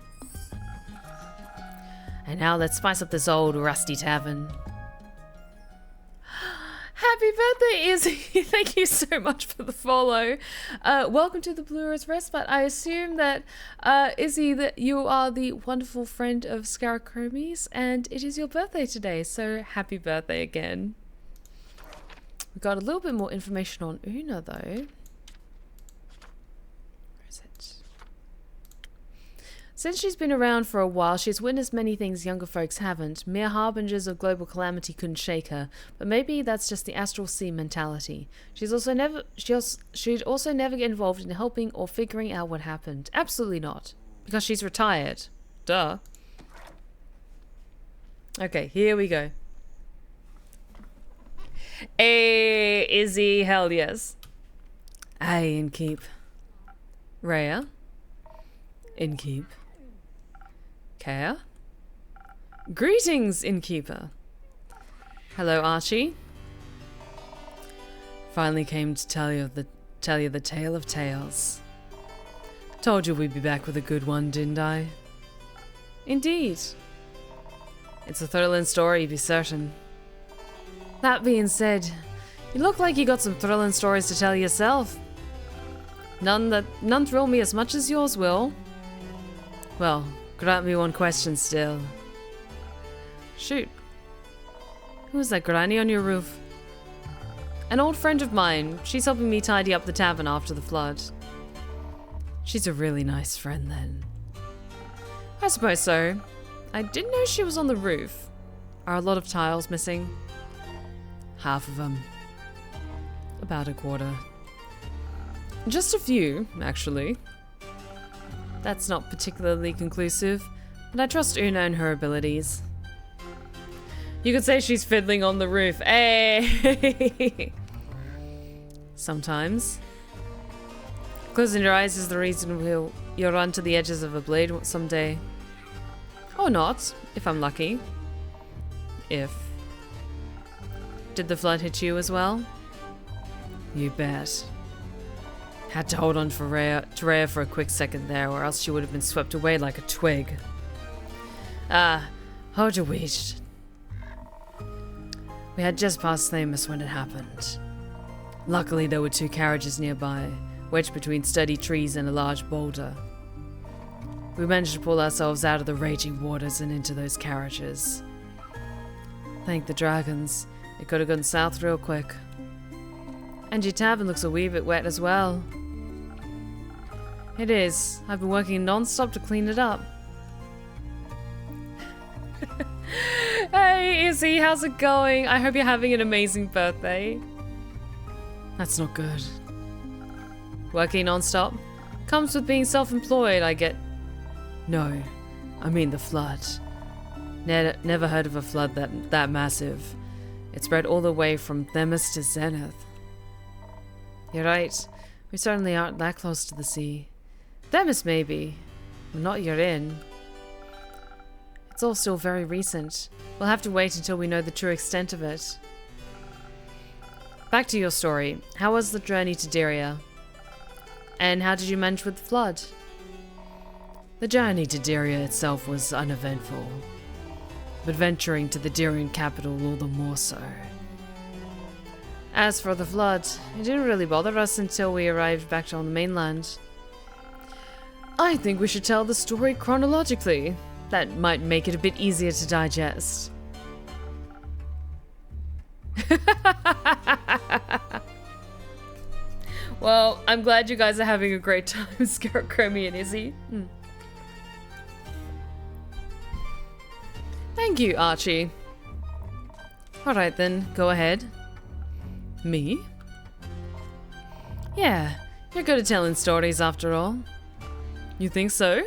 And now let's spice up this old rusty tavern. Happy birthday, Izzy! Thank you so much for the follow. Welcome to the Blue Rose Respite. I assume that, Izzy, that you are the wonderful friend of Scarachromies, and it is your birthday today, so happy birthday again. We got a little bit more information on Una, though. Where is it? Since she's been around for a while, she's witnessed many things younger folks haven't. Mere harbingers of global calamity couldn't shake her, but maybe that's just the astral sea mentality. She'd also never get involved in helping or figuring out what happened. Absolutely not, because she's retired. Duh. Okay, here we go. Hey, Izzy, hell yes. Aye, Innkeep. Rhea. Innkeep. Kea. Greetings, Innkeeper. Hello, Archie. Finally came to tell you the tale of tales. Told you we'd be back with a good one, didn't I? Indeed. It's a thrilling story, be certain. That being said, you look like you got some thrilling stories to tell yourself. None thrill me as much as yours will. Well, grant me one question still. Shoot. Who's that granny on your roof? An old friend of mine. She's helping me tidy up the tavern after the flood. She's a really nice friend then. I suppose so. I didn't know she was on the roof. Are a lot of tiles missing? Half of them. About a quarter. Just a few, actually. That's not particularly conclusive, but I trust Una and her abilities. You could say she's fiddling on the roof. Hey! Sometimes. Closing your eyes is the reason you'll run to the edges of a blade someday. Or not, if I'm lucky. If. Did the flood hit you as well? You bet. Had to hold on to Rhea for a quick second there, or else she would have been swept away like a twig. Hold your wish. We had just passed Thamus when it happened. Luckily, there were 2 carriages nearby, wedged between sturdy trees and a large boulder. We managed to pull ourselves out of the raging waters and into those carriages. Thank the dragons. It could have gone south real quick. And your tavern looks a wee bit wet as well. It is. I've been working non-stop to clean it up. Hey, Izzy, how's it going? I hope you're having an amazing birthday. That's not good. Working non-stop? Comes with being self-employed, I get... No, I mean the flood. Never heard of a flood that massive. It spread all the way from Themis to Zenith. You're right. We certainly aren't that close to the sea. Themis maybe, but not Urin. It's all still very recent. We'll have to wait until we know the true extent of it. Back to your story. How was the journey to Diria? And how did you manage with the flood? The journey to Diria itself was uneventful, but venturing to the Dirian capital all the more so. As for the flood, it didn't really bother us until we arrived back on the mainland. I think we should tell the story chronologically. That might make it a bit easier to digest. Well, I'm glad you guys are having a great time, Scarecrow and Izzy. Thank you, Archie. Alright then, go ahead. Me? Yeah, you're good at telling stories after all. You think so?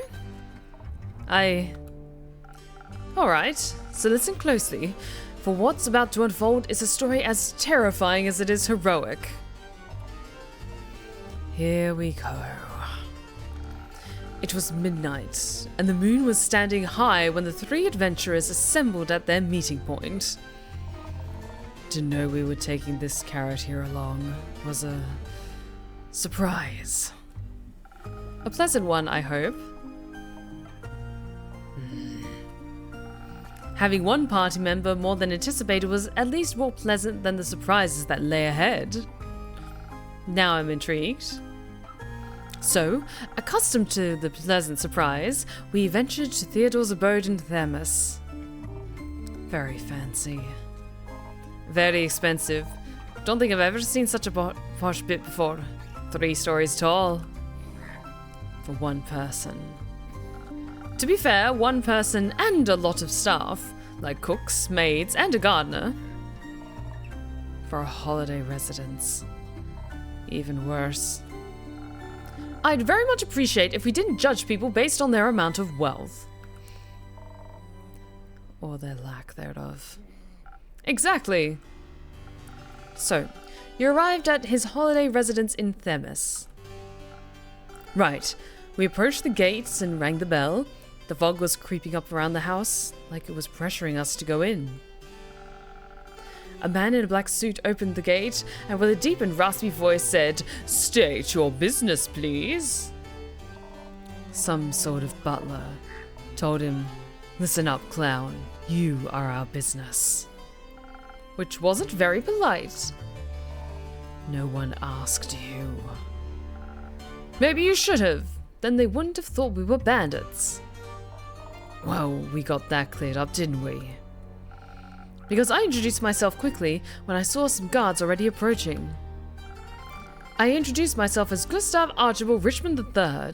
Alright, so listen closely, for what's about to unfold is a story as terrifying as it is heroic. Here we go. It was midnight, and the moon was standing high when the three adventurers assembled at their meeting point. To know we were taking this carrot here along was a surprise. A pleasant one, I hope. Having one party member more than anticipated was at least more pleasant than the surprises that lay ahead. Now I'm intrigued. So, accustomed to the pleasant surprise, we ventured to Theodore's abode in Themis. Very fancy. Very expensive. Don't think I've ever seen such a posh bit before. 3 stories tall. For one person. To be fair, one person and a lot of staff, like cooks, maids, and a gardener. For a holiday residence. Even worse. I'd very much appreciate if we didn't judge people based on their amount of wealth. Or their lack thereof. Exactly. So, you arrived at his holiday residence in Themis. Right. We approached the gates and rang the bell. The fog was creeping up around the house, like it was pressuring us to go in. A man in a black suit opened the gate, and with a deep and raspy voice said, "State your business, please." Some sort of butler told him, "Listen up, clown. You are our business." Which wasn't very polite. No one asked you. Maybe you should have. Then they wouldn't have thought we were bandits. Well, we got that cleared up, didn't we? Because I introduced myself quickly when I saw some guards already approaching. I introduced myself as Gustav Archibald Richmond III.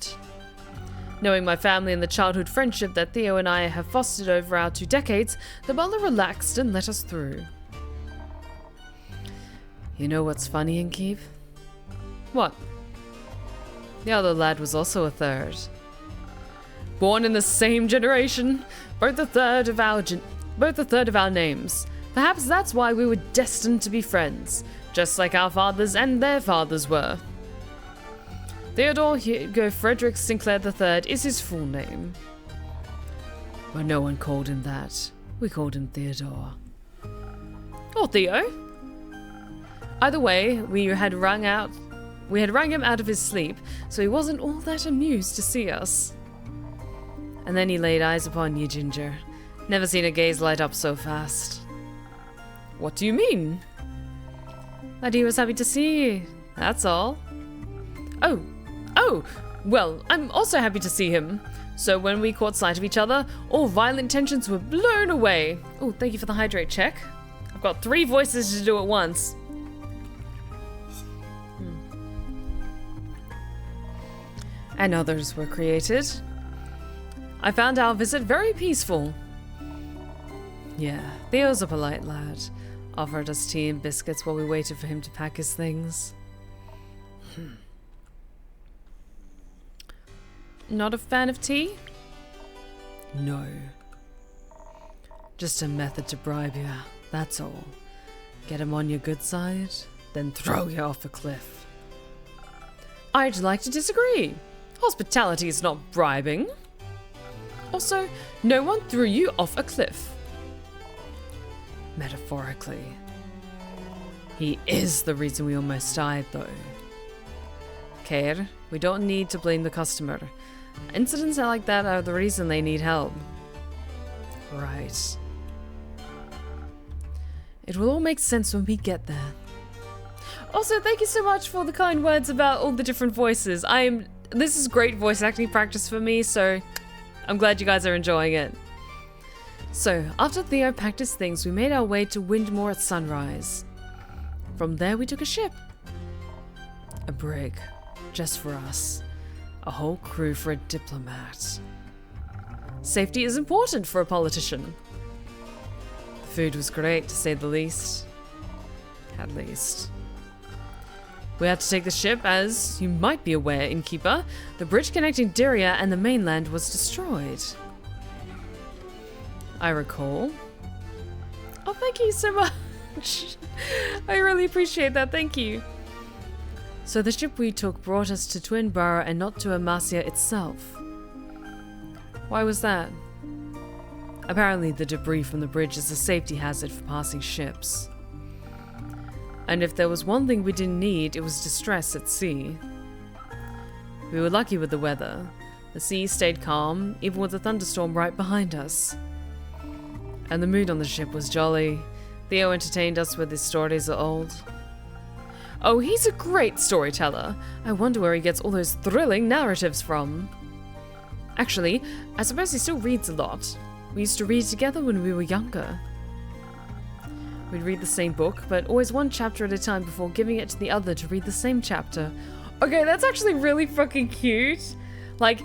Knowing my family and the childhood friendship that Theo and I have fostered over our 2 decades, the butler relaxed and let us through. You know what's funny, Innkeep? What? The other lad was also a third. Born in the same generation, both a third of our names. Perhaps that's why we were destined to be friends, just like our fathers and their fathers were. Theodore Hugo Frederick Sinclair III is his full name. But no one called him that. We called him Theodore. Or Theo. Either way, we had rung him out of his sleep, so he wasn't all that amused to see us. And then he laid eyes upon you, Ginger. Never seen a gaze light up so fast. What do you mean? That he was happy to see you, that's all. Oh, well, I'm also happy to see him. So when we caught sight of each other, all violent tensions were blown away. Oh, thank you for the hydrate check. I've got 3 voices to do at once. and others were created. I found our visit very peaceful. Yeah, Theo's a polite lad. Offered us tea and biscuits while we waited for him to pack his things. Not a fan of tea? No. Just a method to bribe you, that's all. Get him on your good side, then throw you off a cliff. I'd like to disagree. Hospitality is not bribing. Also, no one threw you off a cliff. Metaphorically. He is the reason we almost died, though. Care, we don't need to blame the customer. Incidents like that are the reason they need help. Right. It will all make sense when we get there. Also, thank you so much for the kind words about all the different voices. This is great voice acting practice for me, so I'm glad you guys are enjoying it. So, after Theo packed his things, we made our way to Windmore at sunrise. From there, we took a ship. A brig, just for us. A whole crew for a diplomat. Safety is important for a politician. The food was great, to say the least. At least. We had to take the ship, as you might be aware, Innkeeper. The bridge connecting Dyria and the mainland was destroyed. I recall. Oh, thank you so much. I really appreciate that, thank you. So the ship we took brought us to Twinborough and not to Amasia itself. Why was that? Apparently the debris from the bridge is a safety hazard for passing ships. And if there was one thing we didn't need, it was distress at sea. We were lucky with the weather. The sea stayed calm, even with a thunderstorm right behind us. And the mood on the ship was jolly. Theo entertained us with his stories of old. Oh, he's a great storyteller. I wonder where he gets all those thrilling narratives from. Actually, I suppose he still reads a lot. We used to read together when we were younger. We'd read the same book, but always one chapter at a time before giving it to the other to read the same chapter. Okay, that's actually really fucking cute. Like,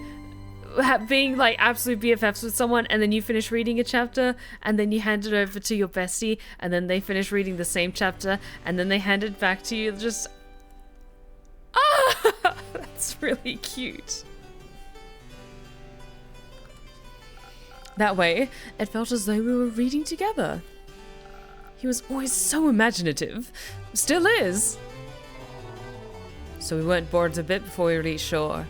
being like absolute BFFs with someone and then you finish reading a chapter and then you hand it over to your bestie and then they finish reading the same chapter and then they hand it back to you. Just... Ah! That's really cute. That way, it felt as though we were reading together. He was always so imaginative. Still is. So we weren't bored a bit before we reached shore.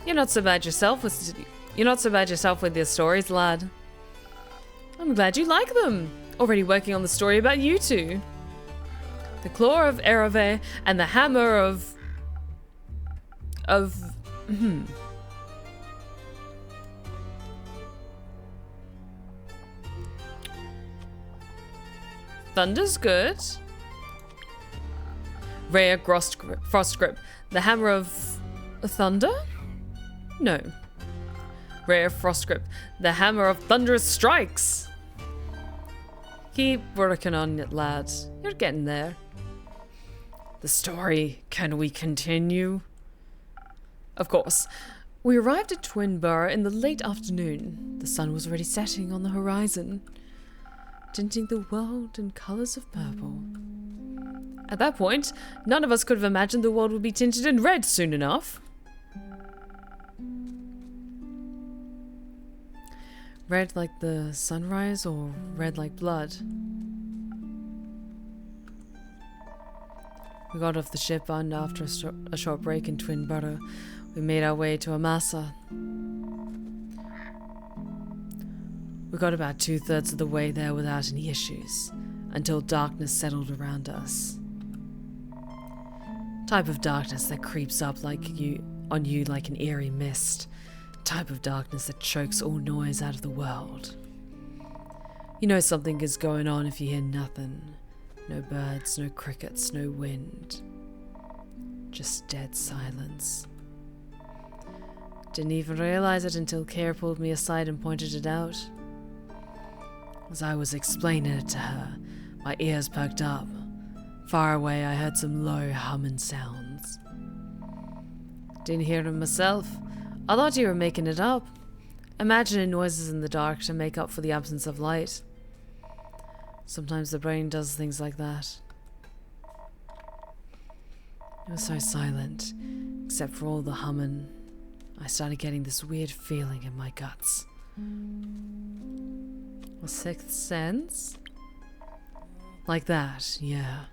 You're not so bad yourself with your stories, lad. I'm glad you like them. Already working on the story about you two. The claw of Erove and the hammer of Thunder's good. Rare frost grip. The hammer of thunder? No. Rare frost grip. The hammer of thunderous strikes. Keep working on it, lads. You're getting there. The story. Can we continue? Of course. We arrived at Twinborough in the late afternoon. The sun was already setting on the horizon, tinting the world in colours of purple. At that point, none of us could have imagined the world would be tinted in red soon enough. Red like the sunrise or red like blood? We got off the ship and after a short break in Twinborough, we made our way to Amasa. We got about 2/3 of the way there without any issues, until darkness settled around us. Type of darkness that creeps up on you like an eerie mist. Type of darkness that chokes all noise out of the world. You know something is going on if you hear nothing. No birds, no crickets, no wind. Just dead silence. Didn't even realize it until Care pulled me aside and pointed it out. As I was explaining it to her, my ears perked up. Far away I heard some low humming sounds. Didn't hear him myself. I thought you were making it up. Imagining noises in the dark to make up for the absence of light. Sometimes the brain does things like that. It was so silent, except for all the humming. I started getting this weird feeling in my guts. A sixth sense? Like that, yeah.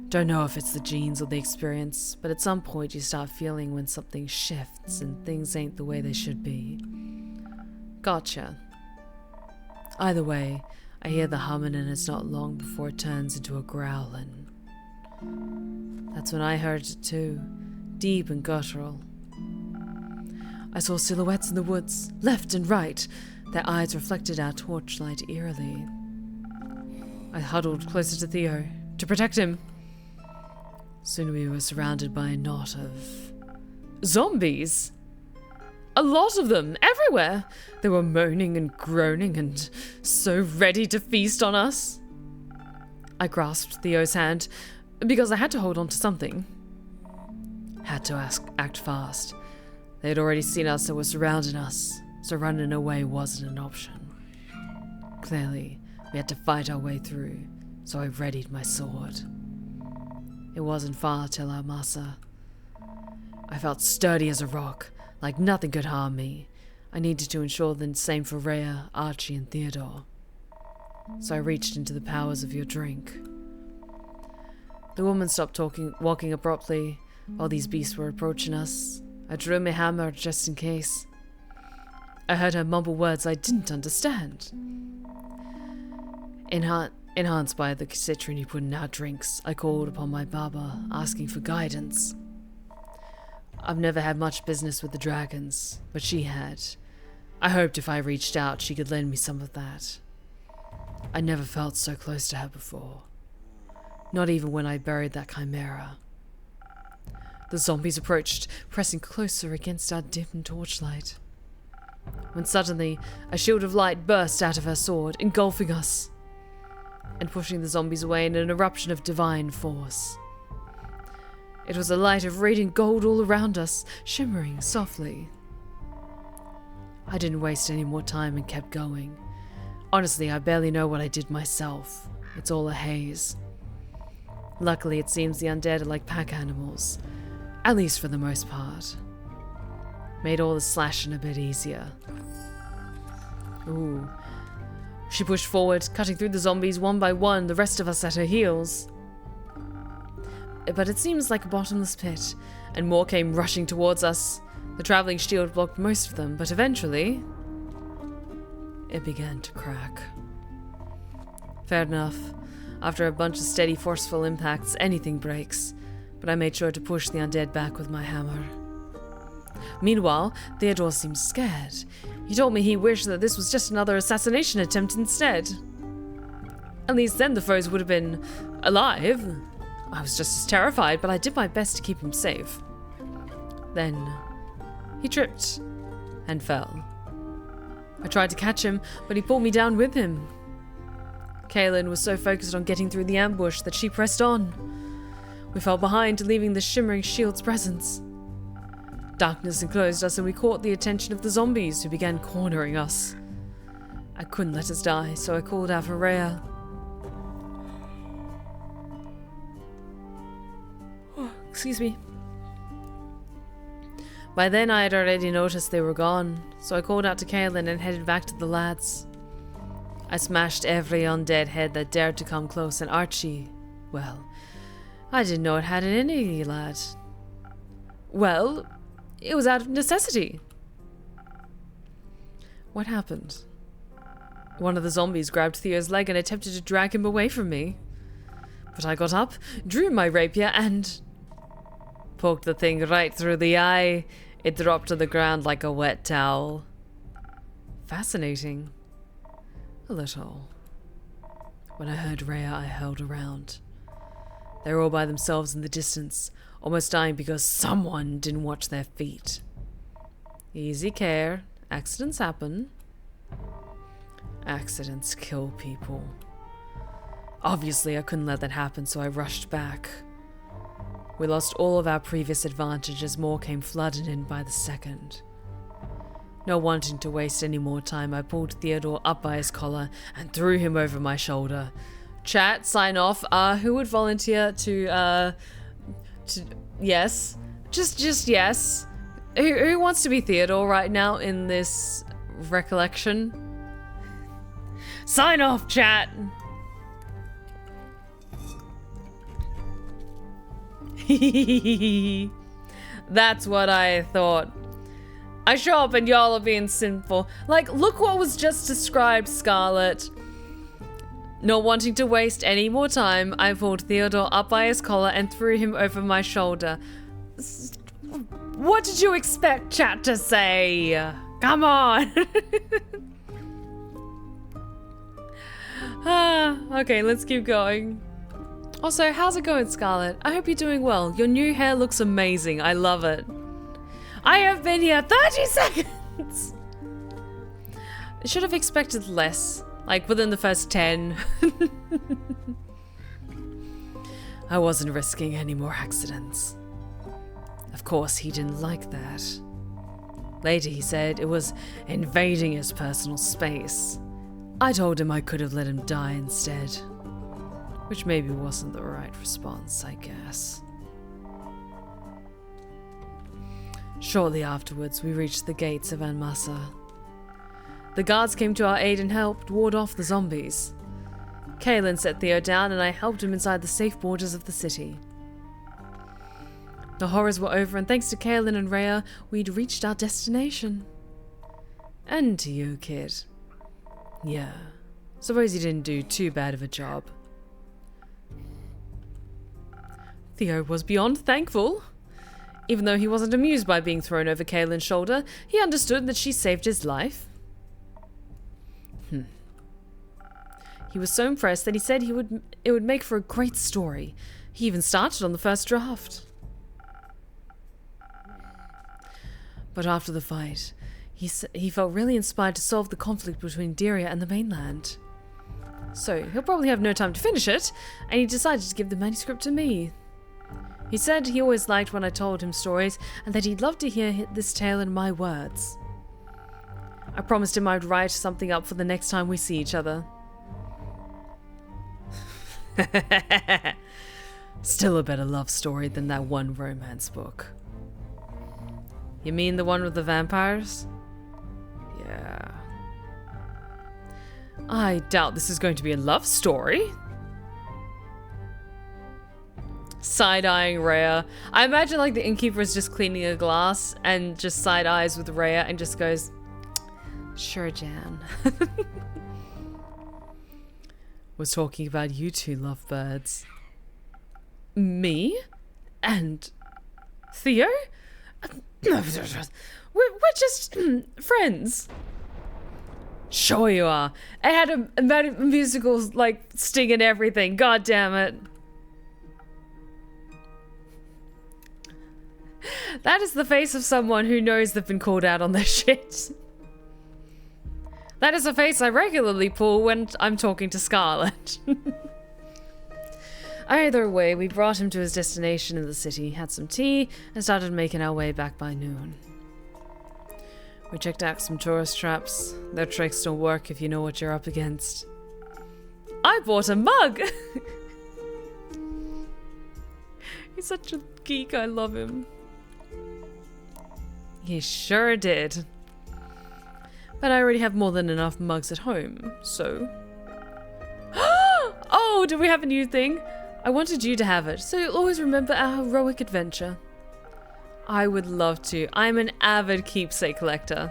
Don't know if it's the genes or the experience, but at some point you start feeling when something shifts and things ain't the way they should be. Gotcha. Either way, I hear the humming and it's not long before it turns into a growling. That's when I heard it too, deep and guttural. I saw silhouettes in the woods, left and right, their eyes reflected our torchlight eerily. I huddled closer to Theo, to protect him. Soon we were surrounded by a knot of zombies. A lot of them, everywhere. They were moaning and groaning and so ready to feast on us. I grasped Theo's hand because I had to hold on to something. Had to act fast. They had already seen us and were surrounding us, so running away wasn't an option. Clearly, we had to fight our way through, so I readied my sword. It wasn't far till our massa. I felt sturdy as a rock, like nothing could harm me. I needed to ensure the same for Rhea, Archie, and Theodore. So I reached into the powers of your drink. The woman stopped walking abruptly while these beasts were approaching us. I drew my hammer just in case. I heard her mumble words I didn't understand. Enhanced by the citron you put in our drinks, I called upon my Baba, asking for guidance. I've never had much business with the dragons, but she had. I hoped if I reached out, she could lend me some of that. I never felt so close to her before. Not even when I buried that chimera. The zombies approached, pressing closer against our dim torchlight. When suddenly, a shield of light burst out of her sword, engulfing us, and pushing the zombies away in an eruption of divine force. It was a light of radiant gold all around us, shimmering softly. I didn't waste any more time and kept going. Honestly, I barely know what I did myself. It's all a haze. Luckily, it seems the undead are like pack animals, at least for the most part. Made all the slashing a bit easier. Ooh. She pushed forward, cutting through the zombies one by one, the rest of us at her heels. But it seems like a bottomless pit, and more came rushing towards us. The traveling shield blocked most of them, but eventually it began to crack. Fair enough. After a bunch of steady, forceful impacts, anything breaks, but I made sure to push the undead back with my hammer. Meanwhile, Theodore seemed scared. He told me he wished that this was just another assassination attempt instead. At least then the foes would have been alive. I was just as terrified, but I did my best to keep him safe. Then he tripped and fell. I tried to catch him, but he pulled me down with him. Kaylin was so focused on getting through the ambush that she pressed on. We fell behind, leaving the shimmering shield's presence. Darkness enclosed us and we caught the attention of the zombies who began cornering us. I couldn't let us die, so I called out for Rhea. Oh, excuse me. By then I had already noticed they were gone, so I called out to Kaylin and headed back to the lads. I smashed every undead head that dared to come close, and Archie, well, I didn't know it had it in any lad. Well, it was out of necessity. What happened? One of the zombies grabbed Theo's leg and attempted to drag him away from me. But I got up, drew my rapier, and poked the thing right through the eye. It dropped to the ground like a wet towel. Fascinating. A little. When I heard Rhea, I hurled around. They were all by themselves in the distance, almost dying because someone didn't watch their feet. Easy care. Accidents happen. Accidents kill people. Obviously, I couldn't let that happen, so I rushed back. We lost all of our previous advantage as more came flooding in by the second. Not wanting to waste any more time, I pulled Theodore up by his collar and threw him over my shoulder. Chat, sign off. Who would volunteer to yes? Just yes. Who wants to be Theodore right now in this recollection? Sign off, chat! That's what I thought. I show up and y'all are being sinful. Like, look what was just described, Scarlet. Not wanting to waste any more time, I pulled Theodore up by his collar and threw him over my shoulder. What did you expect chat to say? Come on! Okay, let's keep going. Also, how's it going, Scarlet? I hope you're doing well. Your new hair looks amazing. I love it. I have been here 30 seconds! I should have expected less. Like, within the first 10. I wasn't risking any more accidents. Of course, he didn't like that. Later, he said it was invading his personal space. I told him I could have let him die instead. Which maybe wasn't the right response, I guess. Shortly afterwards, we reached the gates of Anmasa. The guards came to our aid and helped ward off the zombies. Kaelin set Theo down and I helped him inside the safe borders of the city. The horrors were over and thanks to Kaelin and Rhea, we'd reached our destination. And to you, kid. Yeah, suppose you didn't do too bad of a job. Theo was beyond thankful. Even though he wasn't amused by being thrown over Kaelin's shoulder, he understood that she saved his life. He was so impressed that he said it would make for a great story. He even started on the first draft. But after the fight, he felt really inspired to solve the conflict between Diria and the mainland. So he'll probably have no time to finish it, and he decided to give the manuscript to me. He said he always liked when I told him stories, and that he'd love to hear this tale in my words. I promised him I'd write something up for the next time we see each other. Still a better love story than that one romance book. You mean the one with the vampires? Yeah. I doubt this is going to be a love story. Side-eyeing Rhea. I imagine like the innkeeper is just cleaning a glass and just side-eyes with Rhea and just goes, sure, Jan. Was talking about you two lovebirds. Me? And Theo? We're just friends. Sure you are. It had a musical like sting and everything. God damn it. That is the face of someone who knows they've been called out on their shit. That is a face I regularly pull when I'm talking to Scarlet. Either way, we brought him to his destination in the city, had some tea, and started making our way back by noon. We checked out some tourist traps. Their tricks don't work if you know what you're up against. I bought a mug! He's such a geek, I love him. He sure did. But I already have more than enough mugs at home, so... Oh, do we have a new thing? I wanted you to have it, so you'll always remember our heroic adventure. I would love to. I'm an avid keepsake collector.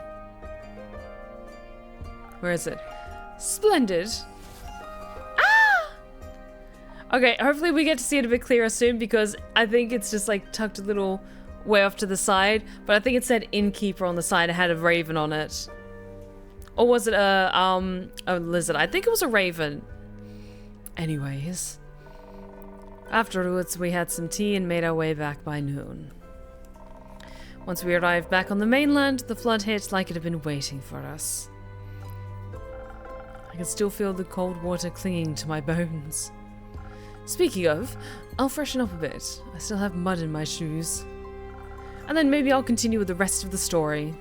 Where is it? Splendid. Ah! Okay, hopefully we get to see it a bit clearer soon because I think it's just like tucked a little way off to the side, but I think it said innkeeper on the side. It had a raven on it. Or was it a lizard? I think it was a raven. Anyways. Afterwards, we had some tea and made our way back by noon. Once we arrived back on the mainland, the flood hit like it had been waiting for us. I could still feel the cold water clinging to my bones. Speaking of, I'll freshen up a bit. I still have mud in my shoes. And then maybe I'll continue with the rest of the story.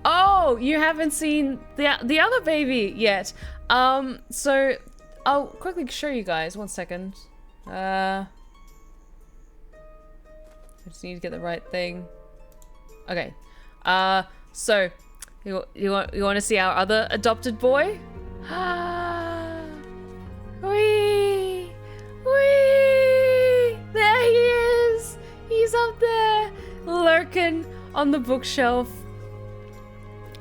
Oh, you haven't seen the other baby yet. So I'll quickly show you guys. 1 second. I just need to get the right thing. Okay. So you want to see our other adopted boy? Wee! Wee! There he is! He's up there, lurking on the bookshelf.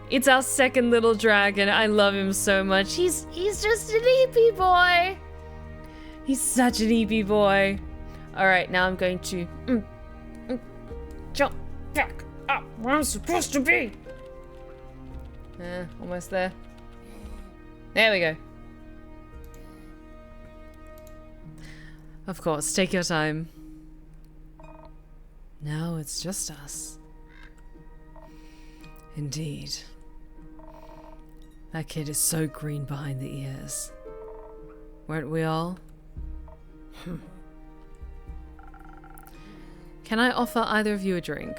It's our second little dragon. I love him so much. He's just an eepy boy. He's such an eepy boy. All right, now I'm going to jump back up where I'm supposed to be. Almost there. There we go. Of course, take your time. Now it's just us. Indeed. That kid is so green behind the ears. Weren't we all? Can I offer either of you a drink?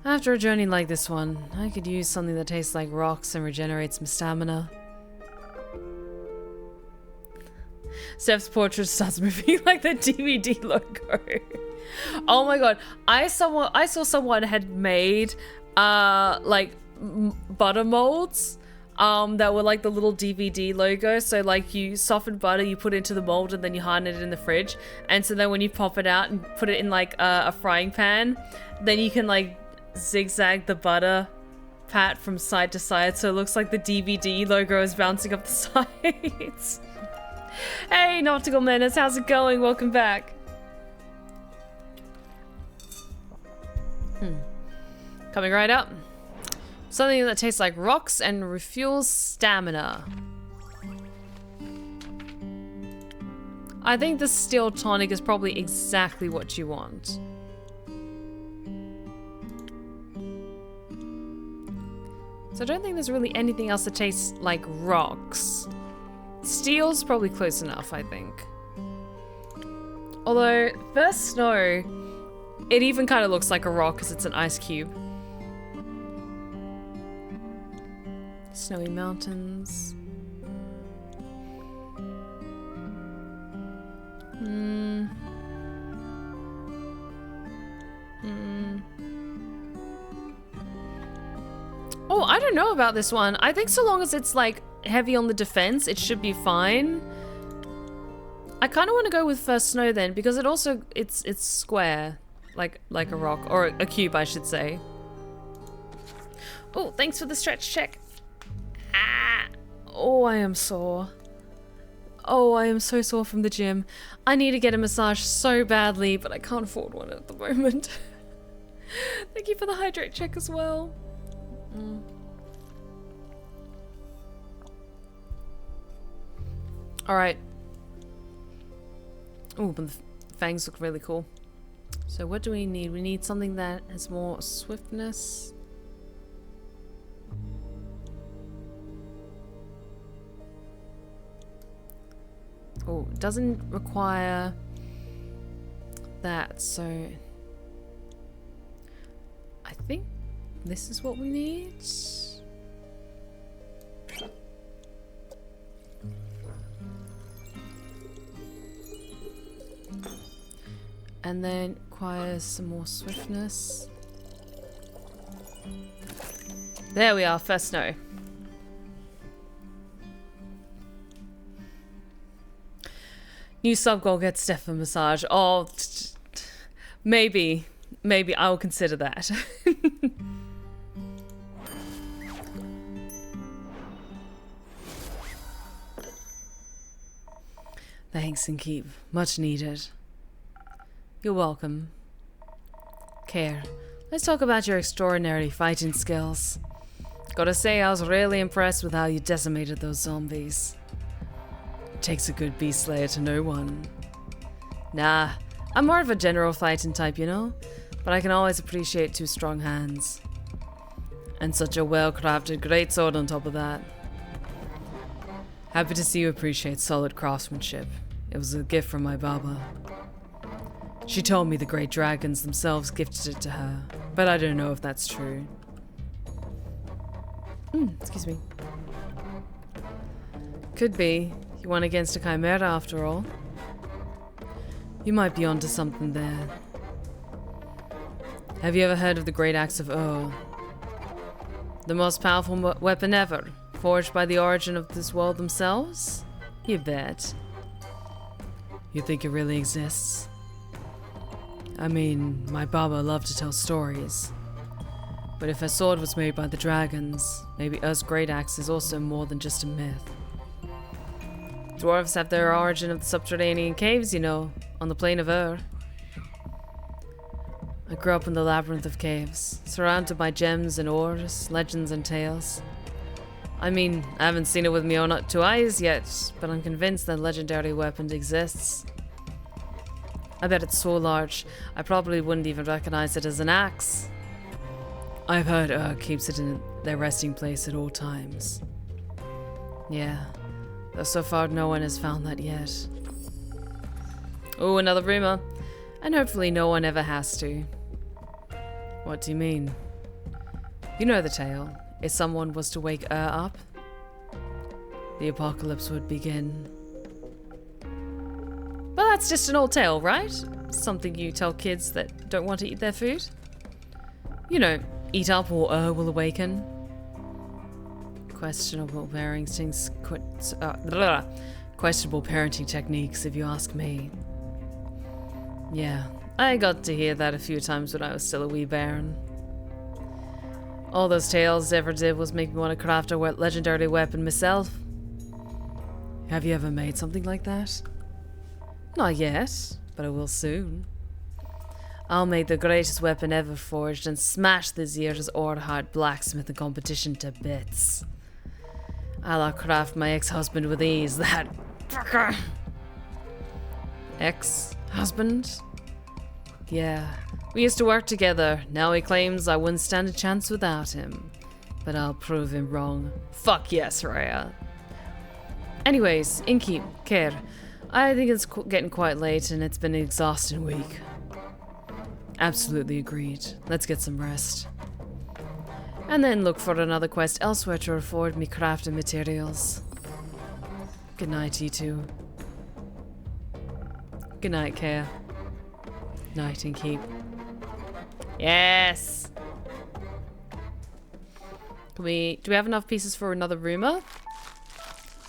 After a journey like this one, I could use something that tastes like rocks and regenerates my stamina. Steph's portrait starts moving like the DVD logo. Oh my god, I saw someone had made like butter molds that were like the little DVD logo. So like you soften butter, you put it into the mold, and then you harden it in the fridge. And so then when you pop it out and put it in like a frying pan, then you can like zigzag the butter pat from side to side, so it looks like the DVD logo is bouncing up the sides. Hey, Nautical Menace, how's it going? Welcome back. Coming right up. Something that tastes like rocks and refuels stamina. I think the steel tonic is probably exactly what you want. So I don't think there's really anything else that tastes like rocks. Steel's probably close enough, I think. Although, First Snow, it even kind of looks like a rock because it's an ice cube. Snowy mountains. Oh, I don't know about this one. I think so long as it's like heavy on the defense, it should be fine. I kind of want to go with First Snow then, because it also it's square, like a rock, or a cube, I should say. Oh, thanks for the stretch check. Ah! Oh, I am sore. Oh, I am so sore from the gym. I need to get a massage so badly, but I can't afford one at the moment. Thank you for the hydrate check as well. Alright. Oh, but the fangs look really cool. So what do we need? We need something that has more swiftness. Oh, it doesn't require that, so I think this is what we need. And then requires some more swiftness. There we are, First Snow. New sub goal gets Steph a massage. Oh, maybe I'll consider that. Thanks and keep. Much needed. You're welcome. Care. Let's talk about your extraordinary fighting skills. Gotta say, I was really impressed with how you decimated those zombies. It takes a good beast slayer to know one. Nah, I'm more of a general fighting type, you know? But I can always appreciate two strong hands. And such a well-crafted greatsword on top of that. Happy to see you appreciate solid craftsmanship. It was a gift from my Baba. She told me the great dragons themselves gifted it to her, but I don't know if that's true. Excuse me. Could be. You won against a chimera after all. You might be onto something there. Have you ever heard of the Great Axe of Ur? The most powerful weapon ever, forged by the origin of this world themselves? You bet. You think it really exists? I mean, my Baba loved to tell stories. But if her sword was made by the dragons, maybe Ur's great axe is also more than just a myth. Dwarves have their origin of the subterranean caves, you know, on the plain of Ur. I grew up in the labyrinth of caves, surrounded by gems and ores, legends and tales. I mean, I haven't seen it with my own two eyes yet, but I'm convinced that legendary weapon exists. I bet it's so large, I probably wouldn't even recognize it as an axe. I've heard keeps it in their resting place at all times. Yeah, though so far no one has found that yet. Oh, another rumor. And hopefully no one ever has to. What do you mean? You know the tale. If someone was to wake up, the apocalypse would begin. Well, that's just an old tale, right? Something you tell kids that don't want to eat their food. You know, eat up or will awaken. Questionable parenting techniques, if you ask me. Yeah, I got to hear that a few times when I was still a wee bairn. All those tales ever did was make me want to craft a legendary weapon myself. Have you ever made something like that? Not yet, but I will soon. I'll make the greatest weapon ever forged and smash this year's Lockhart blacksmithing competition to bits. I'll outcraft my ex-husband with ease, that fucker. Ex-husband? Yeah, we used to work together. Now he claims I wouldn't stand a chance without him. But I'll prove him wrong. Fuck yes, Raya. Anyways, Inky, care. I think it's getting quite late and it's been an exhausting week. Absolutely agreed. Let's get some rest. And then look for another quest elsewhere to afford me crafting materials. Good night, you two. Good night, Care. Night and keep. Yes! Do we have enough pieces for another rumor?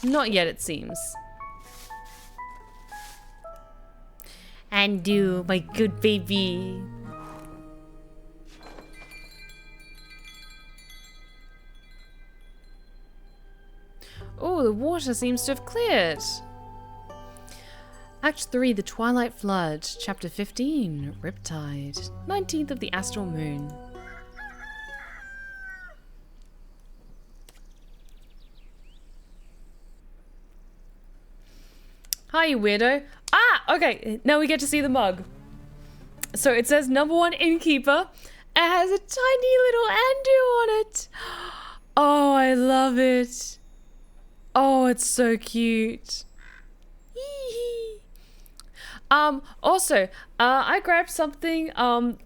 Not yet, it seems. And you, my good baby. Oh, the water seems to have cleared. Act 3, The Twilight Flood, Chapter 15, Riptide, 19th of the Astral Moon. Hi, you weirdo. Ah, okay, now we get to see the mug. So it says #1 innkeeper. It has a tiny little Andu on it. Oh, I love it. Oh, it's so cute. Also, I grabbed something,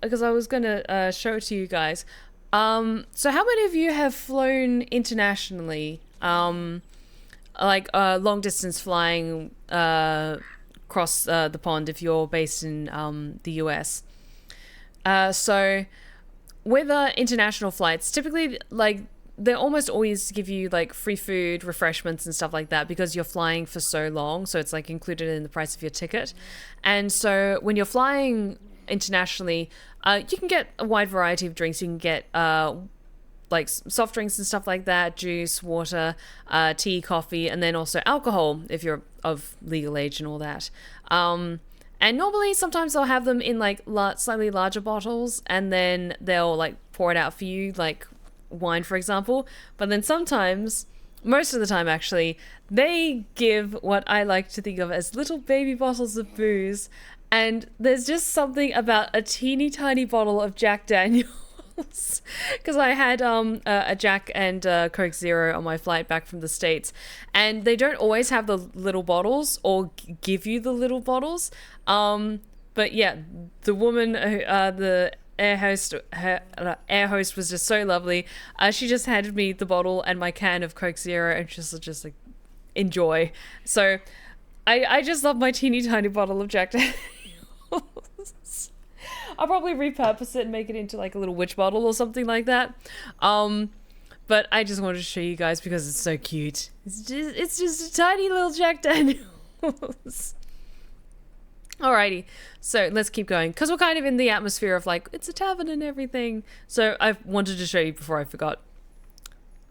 because I was gonna, show it to you guys. So how many of you have flown internationally? Like, long distance flying, across, the pond if you're based in, the US. So, with, international flights, typically, like, they almost always give you like free food, refreshments and stuff like that because you're flying for so long, so it's like included in the price of your ticket. And so when you're flying internationally, you can get a wide variety of drinks. You can get like soft drinks and stuff like that, juice, water, tea, coffee, and then also alcohol if you're of legal age and all that. And normally sometimes they'll have them in like slightly larger bottles, and then they'll like pour it out for you, like wine, for example. But then sometimes, most of the time actually, they give what I like to think of as little baby bottles of booze, and there's just something about a teeny tiny bottle of Jack Daniels because I had a Jack and Coke Zero on my flight back from the States, and they don't always have the little bottles or give you the little bottles. But yeah, the woman, the air host was just so lovely. She just handed me the bottle and my can of Coke Zero, and just like, enjoy. So I just love my teeny tiny bottle of Jack Daniels. I'll probably repurpose it and make it into like a little witch bottle or something like that. But I just wanted to show you guys because it's so cute. It's just a tiny little Jack Daniels. Alrighty, so let's keep going because we're kind of in the atmosphere of like it's a tavern and everything. So I wanted to show you before I forgot.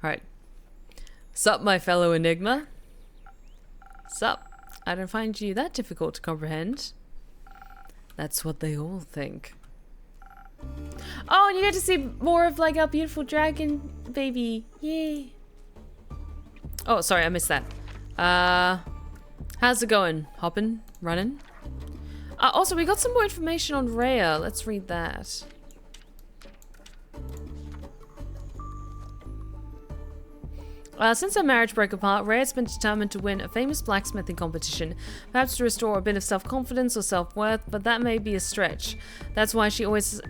Alright. Sup, my fellow enigma? Sup? I don't find you that difficult to comprehend. That's what they all think. Oh, and you get to see more of like our beautiful dragon baby. Yay. Oh, sorry, I missed that. How's it going? Hopping? Running? Also, we got some more information on Rhea. Let's read that. Since her marriage broke apart, Rhea has been determined to win a famous blacksmithing competition, perhaps to restore a bit of self-confidence or self-worth, but that may be a stretch. That's why she is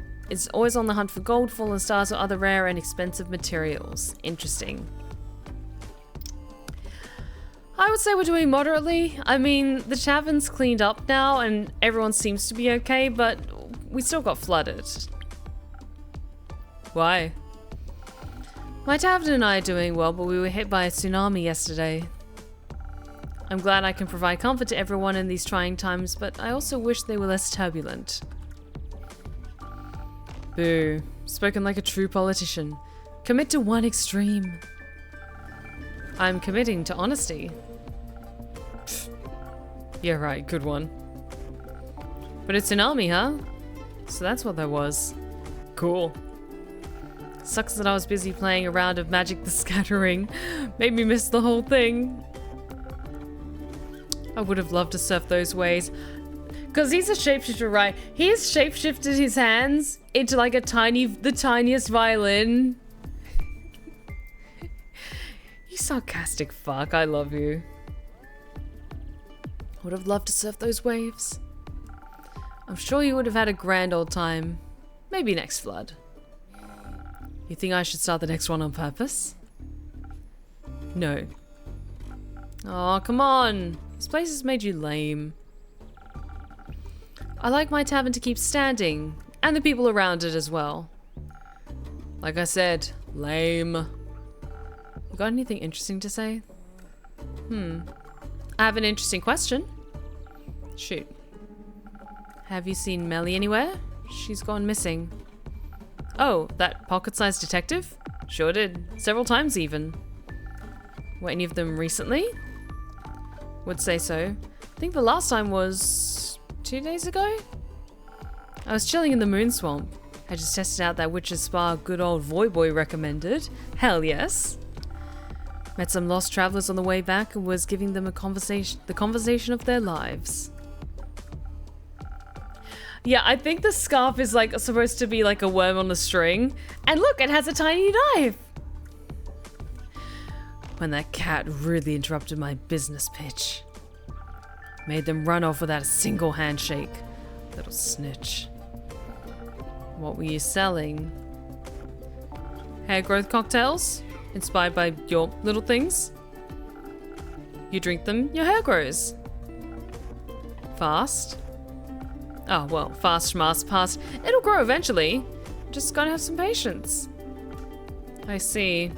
always on the hunt for gold, fallen stars, or other rare and expensive materials. Interesting. I would say we're doing moderately. I mean, the tavern's cleaned up now and everyone seems to be okay, but we still got flooded. Why? My tavern and I are doing well, but we were hit by a tsunami yesterday. I'm glad I can provide comfort to everyone in these trying times, but I also wish they were less turbulent. Boo. Spoken like a true politician. Commit to one extreme. I'm committing to honesty. Pfft. Yeah, right, good one. But a tsunami, huh? So that's what that was. Cool. Sucks that I was busy playing a round of Magic the Scattering. Made me miss the whole thing. I would have loved to surf those waves. Because he's a shapeshifter, right? He's shapeshifted his hands into like the tiniest violin. You sarcastic fuck, I love you. Would have loved to surf those waves. I'm sure you would have had a grand old time. Maybe next flood. You think I should start the next one on purpose? No. Oh, come on. This place has made you lame. I like my tavern to keep standing, and the people around it as well. Like I said, lame. You got anything interesting to say? I have an interesting question. Shoot. Have you seen Melli anywhere? She's gone missing. Oh, that pocket-sized detective? Sure did. Several times even. Were any of them recently? Would say so. I think the last time was 2 days ago? I was chilling in the moon swamp. I just tested out that witch's spa good old Voy Boy recommended. Hell yes. Met some lost travelers on the way back and was giving them the conversation of their lives. Yeah, I think the scarf is like supposed to be like a worm on a string. And look, it has a tiny knife. When that cat rudely interrupted my business pitch. Made them run off without a single handshake. Little snitch. What were you selling? Hair growth cocktails? Inspired by your little things? You drink them, your hair grows. Fast? Oh, well, fast schmast past. It'll grow eventually. Just gotta have some patience. I see.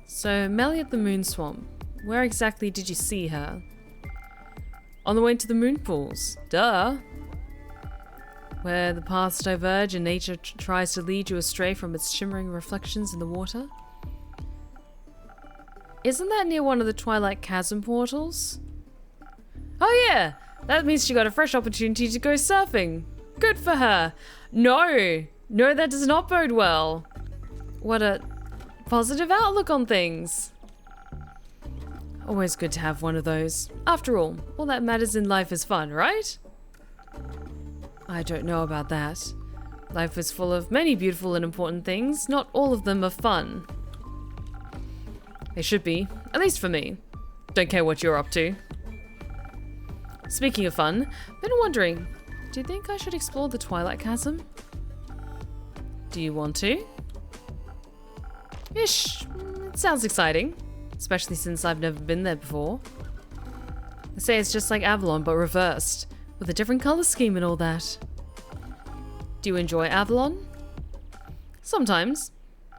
So, Melli at the moon swamp. Where exactly did you see her? On the way to the moon pools. Duh. Where the paths diverge and nature tries to lead you astray from its shimmering reflections in the water? Isn't that near one of the Twilight Chasm portals? Oh yeah! That means she got a fresh opportunity to go surfing. Good for her. No, that does not bode well. What a positive outlook on things. Always good to have one of those. After all that matters in life is fun, right? I don't know about that. Life is full of many beautiful and important things. Not all of them are fun. They should be, at least for me. Don't care what you're up to. Speaking of fun, been wondering, do you think I should explore the Twilight Chasm? Do you want to? Ish, it sounds exciting, especially since I've never been there before. They say it's just like Avalon but reversed, with a different color scheme and all that. Do you enjoy Avalon? Sometimes.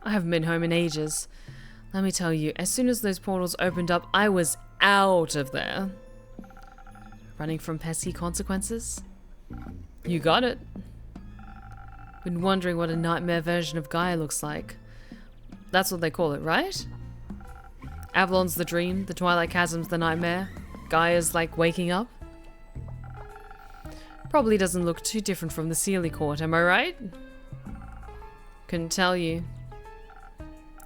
I haven't been home in ages. Let me tell you, as soon as those portals opened up, I was out of there. Running from pesky consequences? You got it. Been wondering what a nightmare version of Gaia looks like. That's what they call it, right? Avalon's the dream, the Twilight Chasm's the nightmare. Gaia's like waking up. Probably doesn't look too different from the Sealy Court, am I right? Couldn't tell you.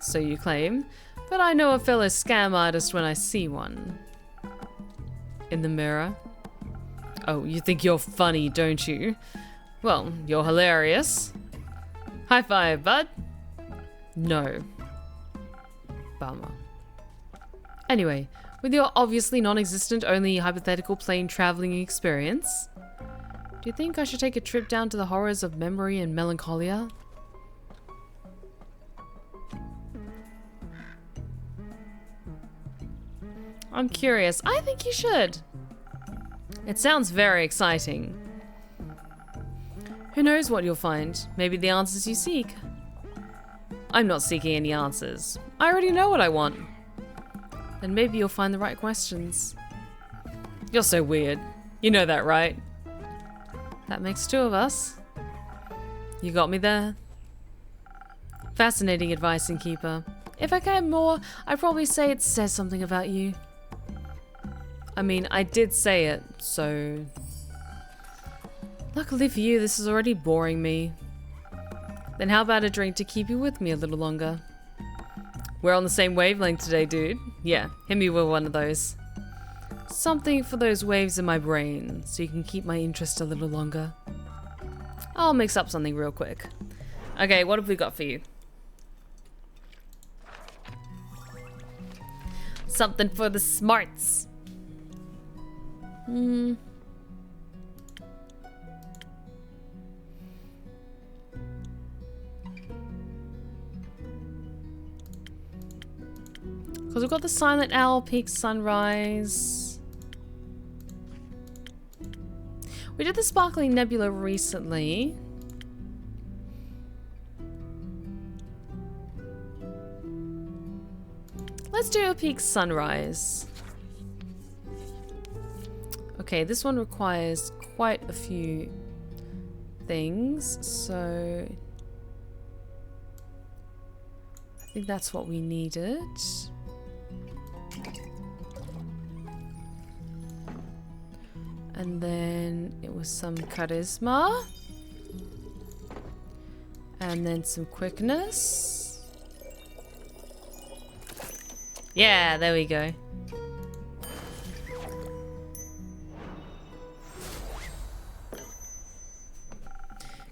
So you claim, but I know a fellow scam artist when I see one. In the mirror. Oh, you think you're funny, don't you? Well, you're hilarious. High five, bud. No. Bummer. Anyway, with your obviously non-existent, only hypothetical plane traveling experience, do you think I should take a trip down to the horrors of memory and melancholia? I'm curious. I think you should. It sounds very exciting. Who knows what you'll find? Maybe the answers you seek. I'm not seeking any answers. I already know what I want. Then maybe you'll find the right questions. You're so weird. You know that, right? That makes two of us. You got me there. Fascinating advice, Innkeeper. If I cared more, I'd probably say it says something about you. I mean, I did say it, so... Luckily for you, this is already boring me. Then how about a drink to keep you with me a little longer? We're on the same wavelength today, dude. Yeah, hit me with one of those. Something for those waves in my brain, so you can keep my interest a little longer. I'll mix up something real quick. Okay, what have we got for you? Something for the smarts. Because we've got the Silent Owl Peak Sunrise. We did the Sparkling Nebula recently. Let's do a Peak Sunrise. Okay, this one requires quite a few things, so I think that's what we needed. And then it was some charisma. And then some quickness. Yeah, there we go.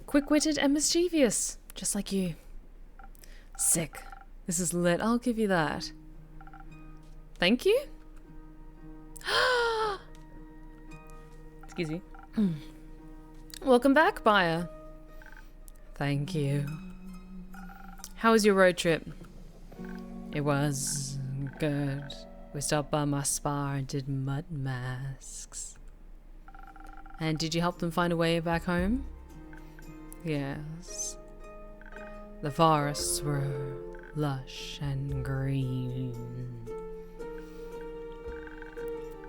Quick-witted and mischievous, just like you. Sick. This is lit. I'll give you that. Thank you? Excuse me. Welcome back, buyer. Thank you. How was your road trip? It was good. We stopped by my spa and did mud masks. And did you help them find a way back home? Yes. The forests were lush and green.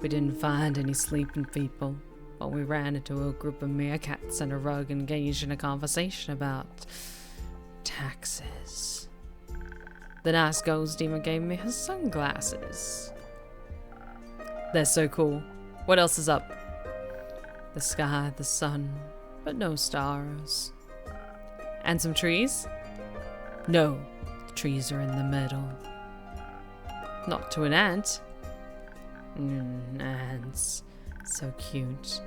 We didn't find any sleeping people, but we ran into a group of meerkats and a rug engaged in a conversation about taxes. The nice ghost demon gave me his sunglasses. They're so cool. What else is up? The sky, the sun, but no stars. And some trees? No, the trees are in the middle. Not to an ant. Ants. So cute.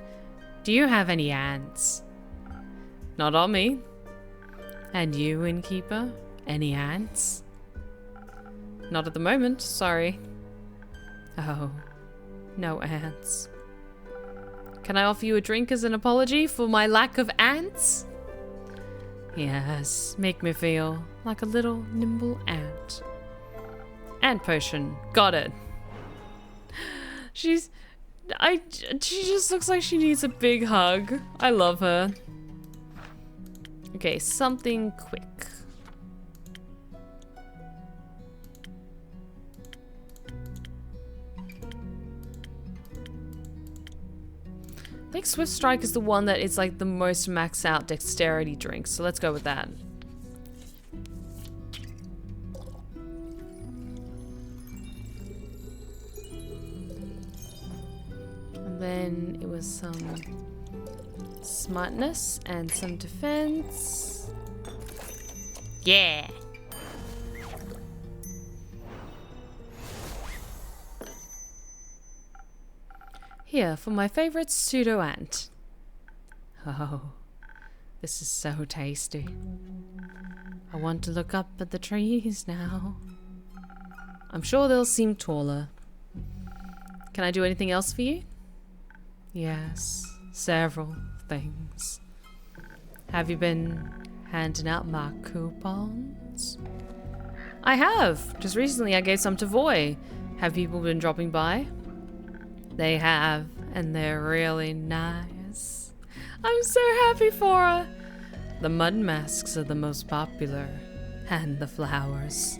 Do you have any ants? Not on me. And you, innkeeper? Any ants? Not at the moment, sorry. Oh, no ants. Can I offer you a drink as an apology for my lack of ants? Yes, make me feel like a little nimble ant. Ant potion, got it. She just looks like she needs a big hug. I love her. Okay, something quick. I think Swift Strike is the one that is like the most max out dexterity drink, so let's go with that. And then it was some smartness and some defense. Yeah. Here, for my favorite pseudo ant. Oh, this is so tasty. I want to look up at the trees now. I'm sure they'll seem taller. Can I do anything else for you? Yes, several things. Have you been handing out my coupons? I have. Just recently I gave some to Voy. Have people been dropping by? They have, and they're really nice. I'm so happy for her. The mud masks are the most popular, and the flowers.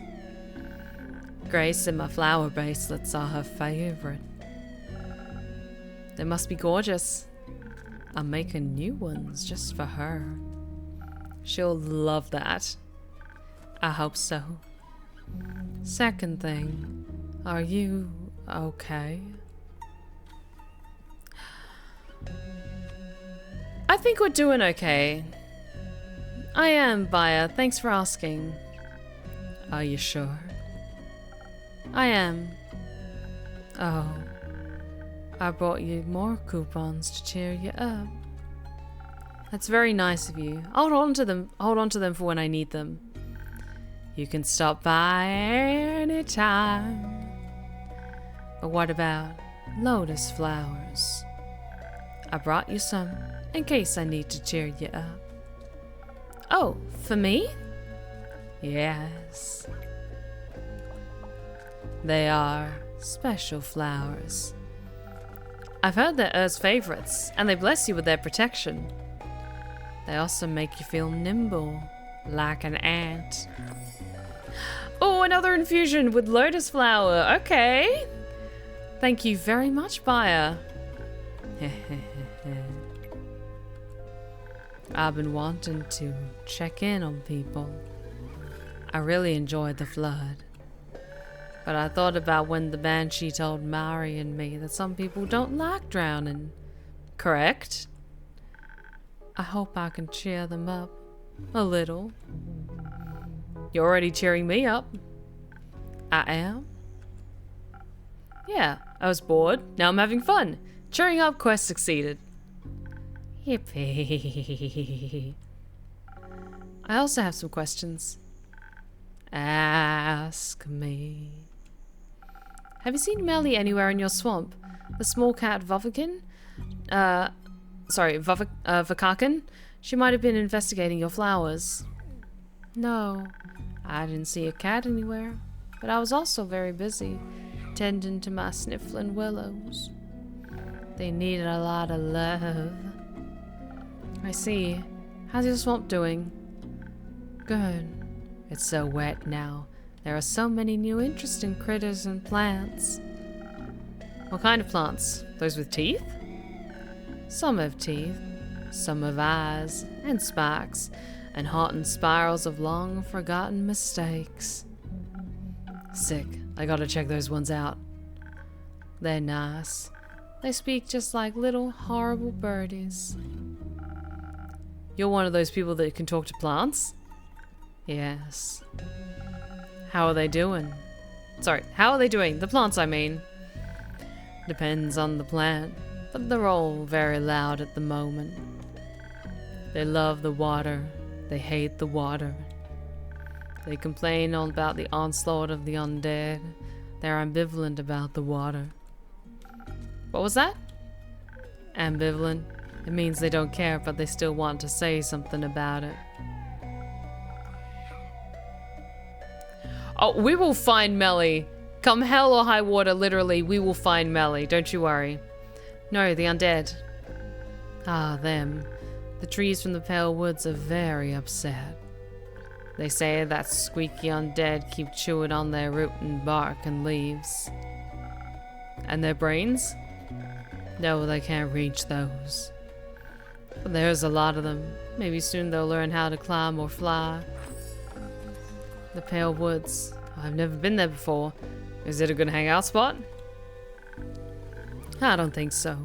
Grace and my flower bracelets are her favorite. They must be gorgeous. I'm making new ones just for her. She'll love that. I hope so. Second thing, are you okay? I think we're doing okay. I am, Baya. Thanks for asking. Are you sure? I am. Oh. I brought you more coupons to cheer you up. That's very nice of you. I'll hold on to them for when I need them. You can stop by anytime. But what about lotus flowers? I brought you some in case I need to cheer you up. Oh, for me? Yes. They are special flowers. I've heard they're Earth's favorites, and they bless you with their protection. They also make you feel nimble, like an ant. Oh, another infusion with lotus flower. Okay. Thank you very much, Baya. I've been wanting to check in on people. I really enjoyed the flood. But I thought about when the Banshee told Mari and me that some people don't like drowning. Correct? I hope I can cheer them up. A little. You're already cheering me up. I am? Yeah, I was bored. Now I'm having fun. Cheering up quest succeeded. Yippee. I also have some questions. Ask me. Have you seen Melli anywhere in your swamp? The small cat Vakakin? Vakakin? She might have been investigating your flowers. No, I didn't see a cat anywhere. But I was also very busy, tending to my sniffling willows. They needed a lot of love. I see. How's your swamp doing? Good. It's so wet now. There are so many new interesting critters and plants. What kind of plants? Those with teeth? Some have teeth. Some have eyes and spikes and heart spirals of long forgotten mistakes. Sick. I gotta check those ones out. They're nice. They speak just like little horrible birdies. You're one of those people that can talk to plants? Yes. How are they doing? How are they doing? The plants, I mean. Depends on the plant, but they're all very loud at the moment. They love the water They hate the water. They complain all about the onslaught of the undead. They're ambivalent about the water. What was that? Ambivalent. It means they don't care, but they still want to say something about it. Oh, we will find Melli. Come hell or high water, literally, we will find Melli. Don't you worry. No, the undead. Ah, them. The trees from the Pale Woods are very upset. They say that squeaky undead keep chewing on their root and bark and leaves. And their brains? No, they can't reach those. But there's a lot of them. Maybe soon they'll learn how to climb or fly. The Pale Woods. I've never been there before. Is it a good hangout spot? I don't think so.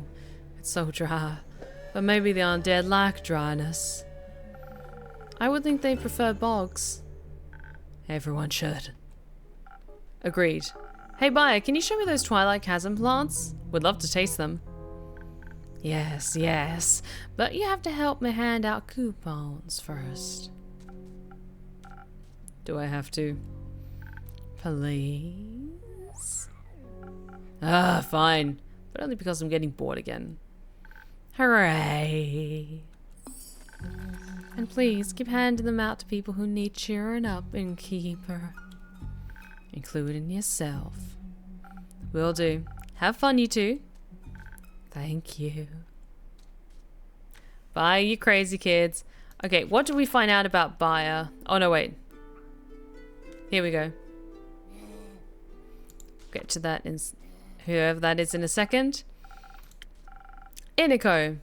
It's so dry. But maybe the undead like dryness. I would think they prefer bogs. Everyone should. Agreed. Hey, Buyer, can you show me those Twilight Chasm plants? Would love to taste them. Yes, yes. But you have to help me hand out coupons first. Do I have to? Please? Ah, fine. But only because I'm getting bored again. Hooray! And please, keep handing them out to people who need cheering up in Keeper. Including yourself. Will do. Have fun, you two. Thank you. Bye, you crazy kids. Okay, what do we find out about Buyer? Oh, no, wait. Here we go. Get to that in whoever that is in a second. Iniko.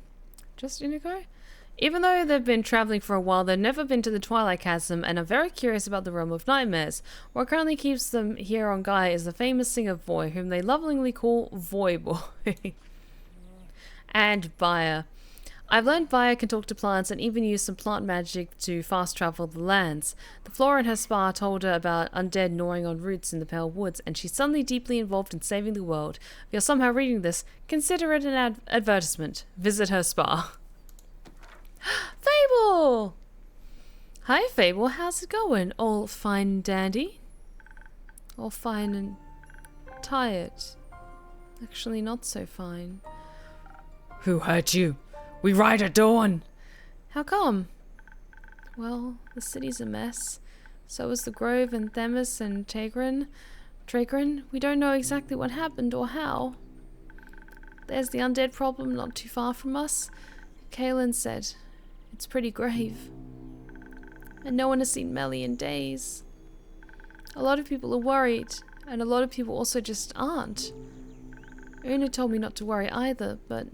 Just Iniko? Even though they've been traveling for a while, they've never been to the Twilight Chasm and are very curious about the Realm of Nightmares. What currently keeps them here on Gaia is the famous singer Voy, whom they lovingly call Voy Boy. And Buyer. I've learned Buyer can talk to plants and even use some plant magic to fast travel the lands. The flora in her spa told her about undead gnawing on roots in the Pale Woods, and she's suddenly deeply involved in saving the world. If you're somehow reading this, consider it an advertisement. Visit her spa. Fable! Hi, Fable. How's it going? All fine and dandy? All fine and tired. Actually, not so fine. Who hurt you? We ride at dawn. How come? Well, the city's a mess. So is the Grove and Themis and Tagrin. We don't know exactly what happened or how. There's the undead problem not too far from us. Kaelin said it's pretty grave. And no one has seen Melli in days. A lot of people are worried, and a lot of people also just aren't. Una told me not to worry either, but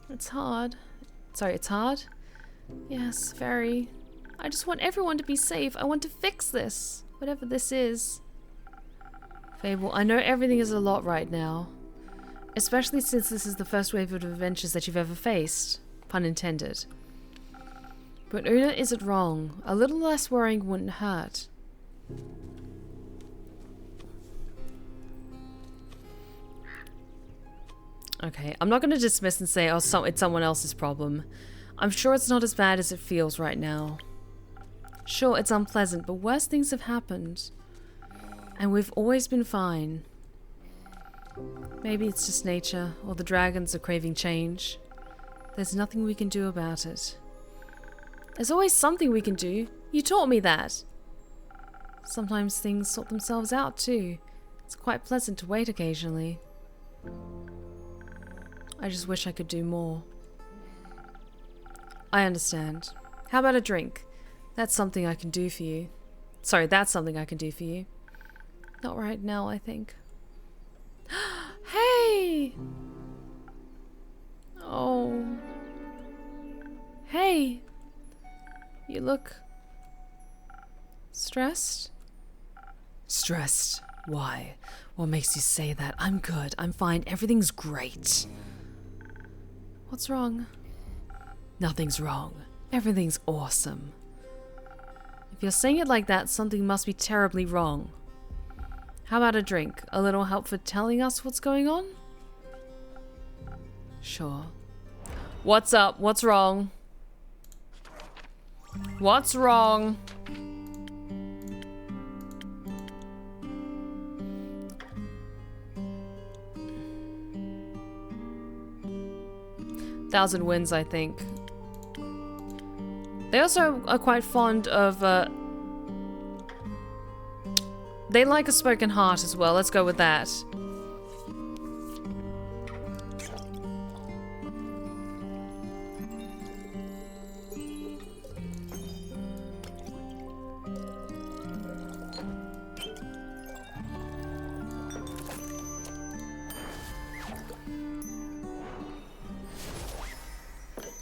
it's hard. Sorry, it's hard? Yes, very. I just want everyone to be safe. I want to fix this. Whatever this is. Fable, I know everything is a lot right now. Especially since this is the first wave of adventures that you've ever faced. Pun intended. But Una isn't wrong. A little less worrying wouldn't hurt. Okay, I'm not going to dismiss and say, oh, it's someone else's problem. I'm sure it's not as bad as it feels right now. Sure, it's unpleasant, but worse things have happened. And we've always been fine. Maybe it's just nature, or the dragons are craving change. There's nothing we can do about it. There's always something we can do. You taught me that. Sometimes things sort themselves out, too. It's quite pleasant to wait occasionally. I just wish I could do more. I understand. How about a drink? That's something I can do for you. Sorry, that's something I can do for you. Not right now, I think. Hey! Oh. Hey! You look stressed? Stressed? Why? What makes you say that? I'm good. I'm fine. Everything's great. What's wrong? Nothing's wrong. Everything's awesome. If you're saying it like that, something must be terribly wrong. How about a drink? A little help for telling us what's going on? Sure. What's up? What's wrong? What's wrong? Thousand Winds, I think. They also are quite fond of, they like a spoken heart as well. Let's go with that.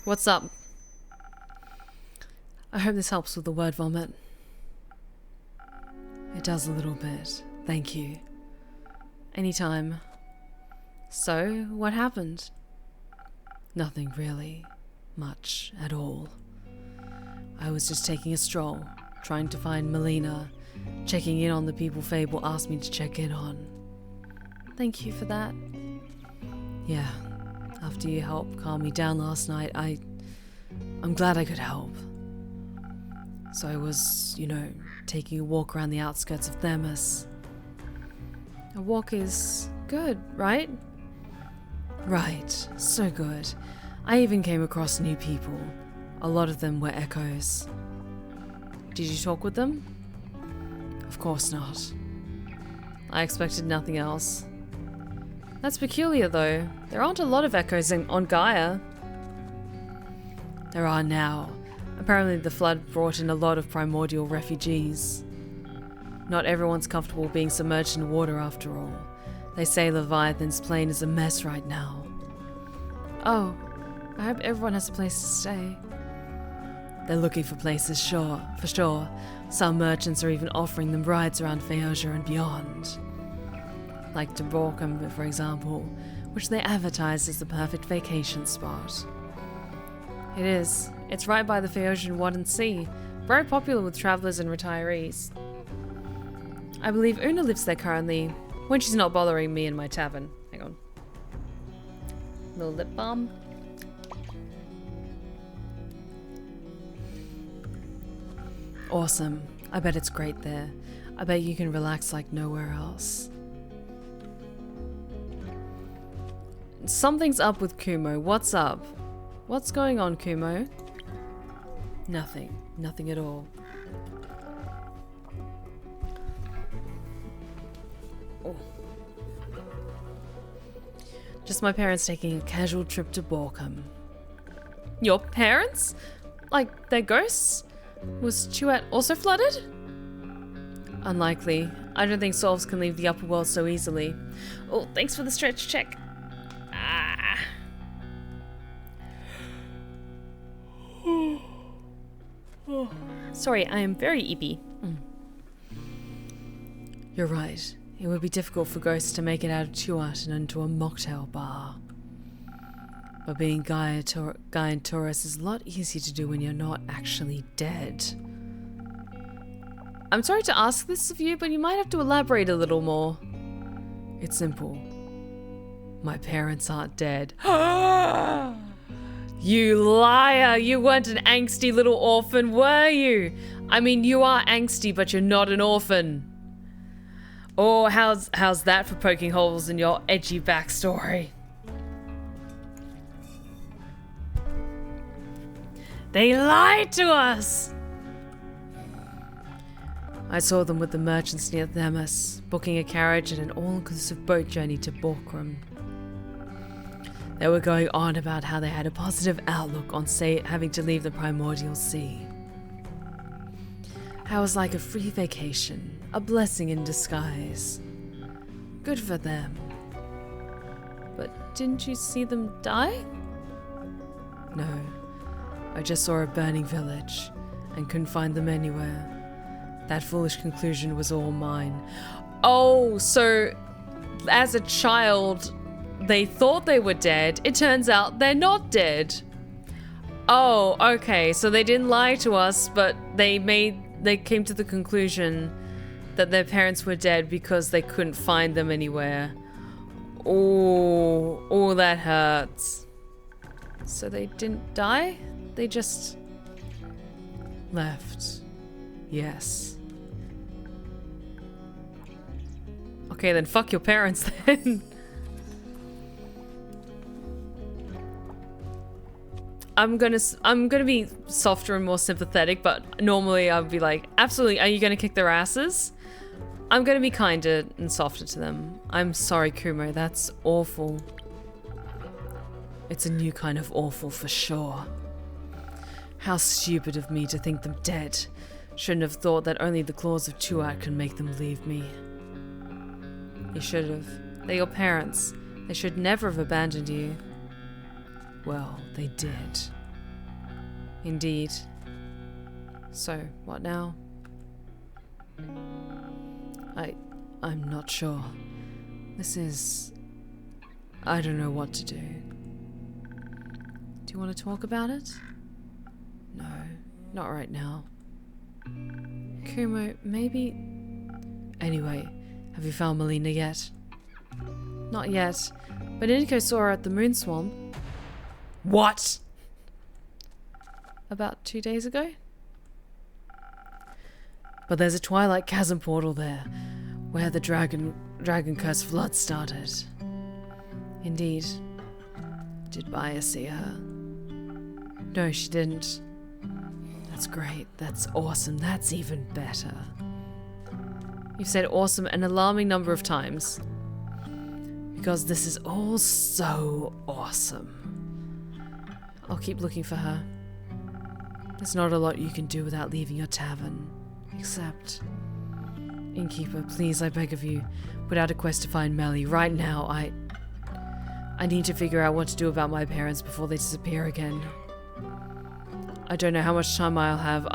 What's up? I hope this helps with the word vomit. It does a little bit. Thank you. Anytime. So, what happened? Nothing really. Much at all. I was just taking a stroll, trying to find Melina, checking in on the people Fable asked me to check in on. Thank you for that. Yeah. After you helped calm me down last night, I'm glad I could help. So I was, taking a walk around the outskirts of Themis. A walk is good, right? Right, so good. I even came across new people. A lot of them were echoes. Did you talk with them? Of course not. I expected nothing else. That's peculiar, though. There aren't a lot of echoes on Gaia. There are now. Apparently the flood brought in a lot of primordial refugees. Not everyone's comfortable being submerged in water after all. They say Leviathan's plane is a mess right now. Oh, I hope everyone has a place to stay. They're looking for places, for sure. Some merchants are even offering them rides around Phaeosia and beyond. Like to Borkham, for example, which they advertise as the perfect vacation spot. It is. It's right by the Phaeosian Wadden Sea. Very popular with travellers and retirees. I believe Una lives there currently, when she's not bothering me in my tavern. Hang on. Little lip balm. Awesome. I bet it's great there. I bet you can relax like nowhere else. Something's up with Kumo. What's up? What's going on, Kumo? Nothing. Nothing at all. Oh. Just my parents taking a casual trip to Borkham. Your parents? Like, they're ghosts? Was Ceates also flooded? Unlikely. I don't think souls can leave the upper world so easily. Oh, thanks for the stretch check. Sorry, I am very eepy. You're right. It would be difficult for ghosts to make it out of Ceates and into a mocktail bar. But being Gaia and Taurus is a lot easier to do when you're not actually dead. I'm sorry to ask this of you, but you might have to elaborate a little more. It's simple. My parents aren't dead. You liar! You weren't an angsty little orphan, were you? I mean, you are angsty, but you're not an orphan. Oh, how's that for poking holes in your edgy backstory? They lied to us! I saw them with the merchants near Themis, booking a carriage and an all-inclusive boat journey to Borkham. They were going on about how they had a positive outlook on having to leave the primordial sea. How it was like a free vacation, a blessing in disguise. Good for them. But didn't you see them die? No. I just saw a burning village and couldn't find them anywhere. That foolish conclusion was all mine. Oh, so as a child, they thought they were dead. It turns out they're not dead. Oh, okay. So they didn't lie to us, but they came to the conclusion that their parents were dead because they couldn't find them anywhere. Oh, that hurts. So they didn't die? They just... Left. Yes. Okay, then fuck your parents then. I'm gonna be softer and more sympathetic, but normally I'd be like, absolutely, are you gonna kick their asses? I'm gonna be kinder and softer to them. I'm sorry, Kumo, that's awful. It's a new kind of awful for sure. How stupid of me to think them dead. Shouldn't have thought that only the claws of Tuat could make them leave me. You should have. They're your parents. They should never have abandoned you. Well, they did. Indeed. So, what now? I'm not sure. I don't know what to do. Do you want to talk about it? No, not right now. Kumo, maybe... Anyway, have you found Melina yet? Not yet, but Iniko saw her at the Moon Swamp. What? About 2 days ago? But there's a Twilight Chasm portal there, where the Dragon Curse flood started. Indeed. Did Baya see her? No, she didn't. That's great. That's awesome. That's even better. You've said awesome an alarming number of times. Because this is all so awesome. I'll keep looking for her. There's not a lot you can do without leaving your tavern. Except... Innkeeper, please, I beg of you, put out a quest to find Melli right now. I need to figure out what to do about my parents before they disappear again. I don't know how much time I'll have.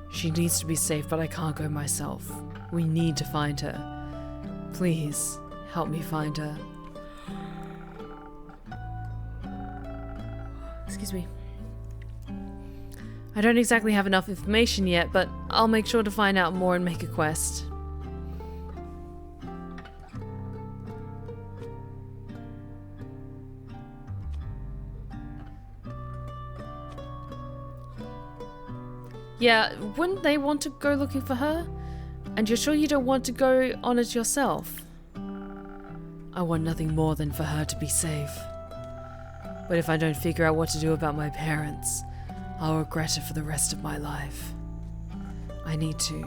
She needs to be safe, but I can't go myself. We need to find her. Please, help me find her. Excuse me. I don't exactly have enough information yet, but I'll make sure to find out more and make a quest. Yeah, wouldn't they want to go looking for her? And you're sure you don't want to go on it yourself? I want nothing more than for her to be safe. But if I don't figure out what to do about my parents, I'll regret it for the rest of my life. I need to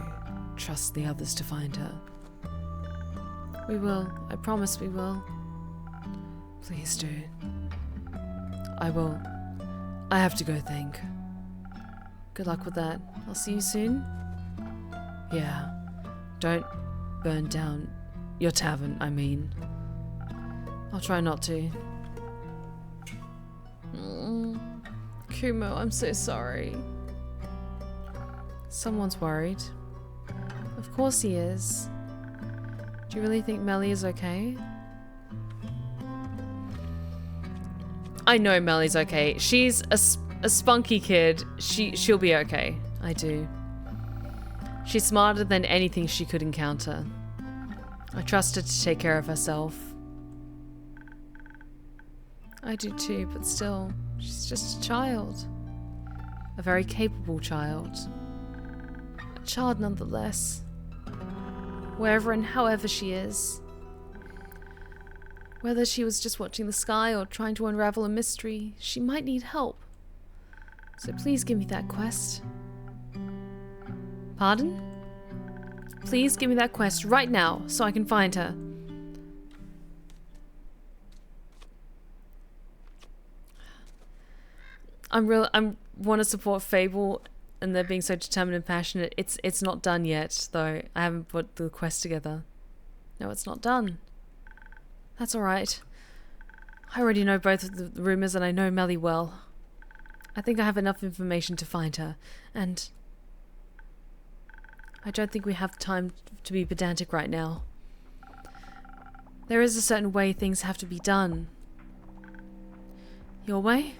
trust the others to find her. We will. I promise we will. Please do. I will. I have to go think. Good luck with that. I'll see you soon. Yeah. Don't burn down your tavern, I mean. I'll try not to. Kumo, I'm so sorry. Someone's worried. Of course he is. Do you really think Melli is okay? I know Melli's okay. She's a spunky kid. She'll be okay. I do. She's smarter than anything she could encounter. I trust her to take care of herself. I do too, but still, she's just a child. A very capable child. A child nonetheless. Wherever and however she is. Whether she was just watching the sky or trying to unravel a mystery, she might need help. So please give me that quest. Pardon? Please give me that quest right now so I can find her. I want to support Fable and they're being so determined and passionate. It's not done yet, though. I haven't put the quest together. No, it's not done. That's alright. I already know both of the rumors and I know Melli well. I think I have enough information to find her, and I don't think we have time to be pedantic right now. There is a certain way things have to be done. Your way?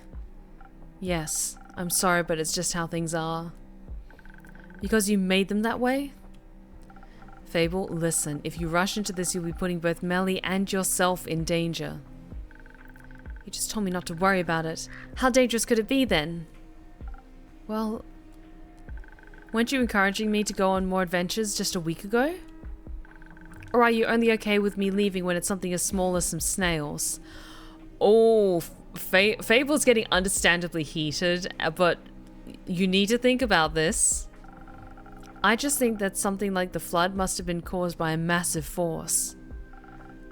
Yes, I'm sorry, but it's just how things are. Because you made them that way? Fable, listen, if you rush into this, you'll be putting both Melli and yourself in danger. You just told me not to worry about it. How dangerous could it be then? Well, Weren't you encouraging me to go on more adventures just a week ago? Or are you only okay with me leaving when it's something as small as some snails? Oh, Fable's getting understandably heated, but you need to think about this. I just think that something like the flood must have been caused by a massive force.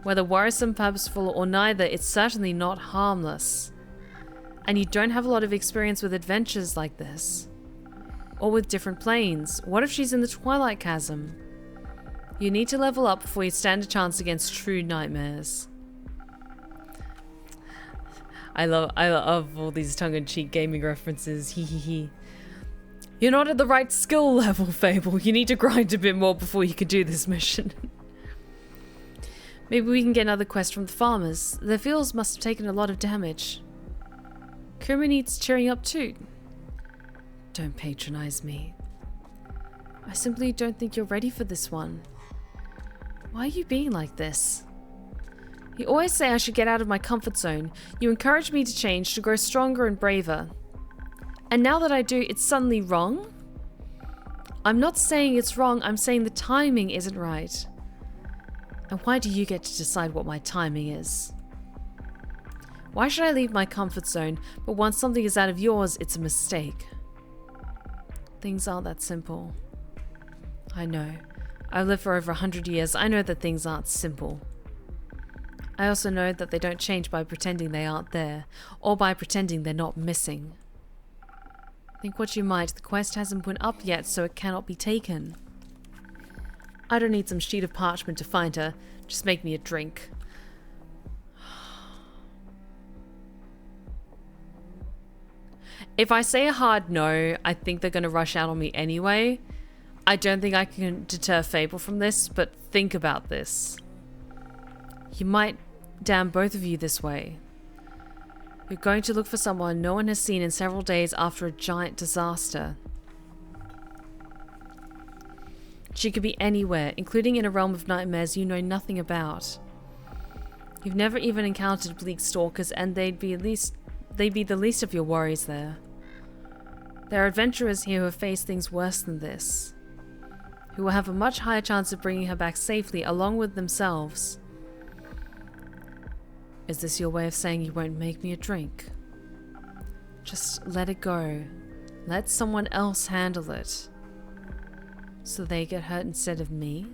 Whether worrisome, purposeful, or neither, it's certainly not harmless. And you don't have a lot of experience with adventures like this. Or with different planes. What if she's in the Twilight Chasm? You need to level up before you stand a chance against true nightmares. I love all these tongue-in-cheek gaming references. Hee hee hee. You're not at the right skill level, Fable. You need to grind a bit more before you can do this mission. Maybe we can get another quest from the farmers. Their fields must have taken a lot of damage. Kermit needs cheering up too. Don't patronize me. I simply don't think you're ready for this one. Why are you being like this? You always say I should get out of my comfort zone. You encourage me to change, to grow stronger and braver. And now that I do, it's suddenly wrong? I'm not saying it's wrong, I'm saying the timing isn't right. And why do you get to decide what my timing is? Why should I leave my comfort zone, but once something is out of yours, it's a mistake? Things aren't that simple. I know. I've lived for over 100 years. I know that things aren't simple. I also know that they don't change by pretending they aren't there, or by pretending they're not missing. Think what you might, the quest hasn't been up yet, so it cannot be taken. I don't need some sheet of parchment to find her. Just make me a drink. If I say a hard no, I think they're going to rush out on me anyway. I don't think I can deter Fable from this, but think about this. You might damn both of you this way. You're going to look for someone no one has seen in several days after a giant disaster. She could be anywhere, including in a realm of nightmares you know nothing about. You've never even encountered bleak stalkers, and they'd be the least of your worries there. There are adventurers here who have faced things worse than this, who will have a much higher chance of bringing her back safely along with themselves. Is this your way of saying you won't make me a drink? Just let it go. Let someone else handle it. So they get hurt instead of me?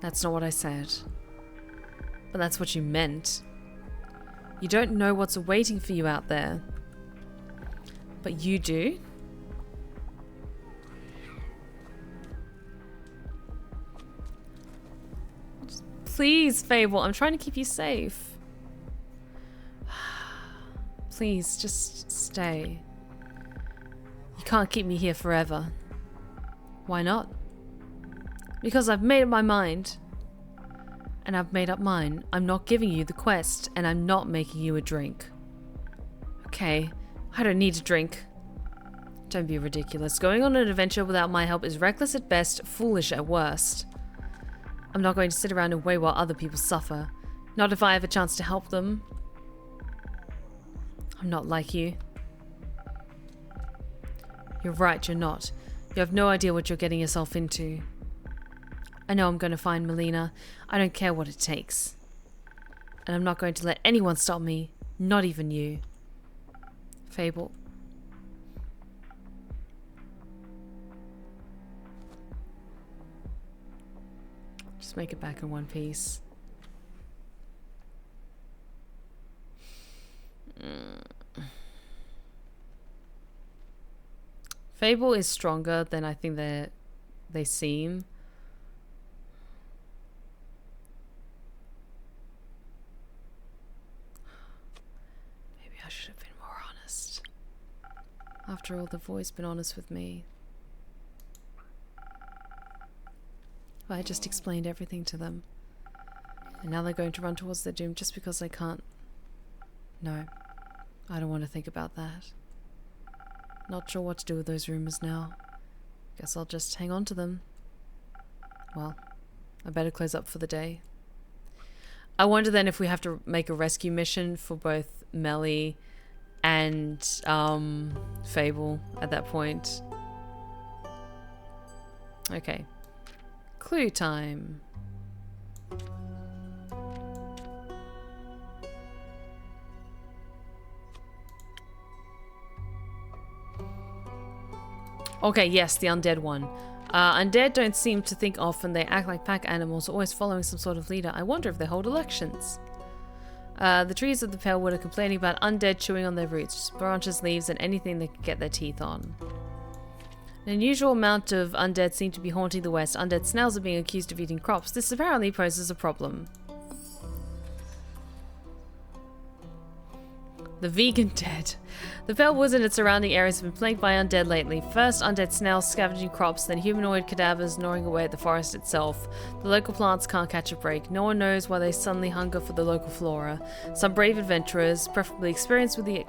That's not what I said. But that's what you meant. You don't know what's awaiting for you out there. But you do? Please, Fable, I'm trying to keep you safe. Please, just stay. You can't keep me here forever. Why not? Because I've made up my mind. And I've made up mine. I'm not giving you the quest, and I'm not making you a drink. Okay, I don't need a drink. Don't be ridiculous. Going on an adventure without my help is reckless at best, foolish at worst. I'm not going to sit around and wait while other people suffer. Not if I have a chance to help them. I'm not like you. You're right, you're not. You have no idea what you're getting yourself into. I know I'm going to find Melina. I don't care what it takes. And I'm not going to let anyone stop me. Not even you. Fable. Just make it back in one piece. Fable is stronger than I think they seem. Maybe I should have been more honest. After all, they've always been honest with me. I just explained everything to them. And now they're going to run towards their doom just because they can't. No, I don't want to think about that. Not sure what to do with those rumors now. Guess I'll just hang on to them. Well, I better close up for the day. I wonder then if we have to make a rescue mission for both Melli and Fable at that point. Okay. Clue time. Okay, yes, the undead one. Undead don't seem to think often. They act like pack animals, always following some sort of leader. I wonder if they hold elections. The trees of the Pale Wood are complaining about undead chewing on their roots, branches, leaves, and anything they can get their teeth on. An unusual amount of undead seem to be haunting the west. Undead snails are being accused of eating crops. This apparently poses a problem. The vegan dead. The Pale Woods and its surrounding areas have been plagued by undead lately. First, undead snails scavenging crops, then humanoid cadavers gnawing away at the forest itself. The local plants can't catch a break. No one knows why they suddenly hunger for the local flora. Some brave adventurers, preferably experienced with the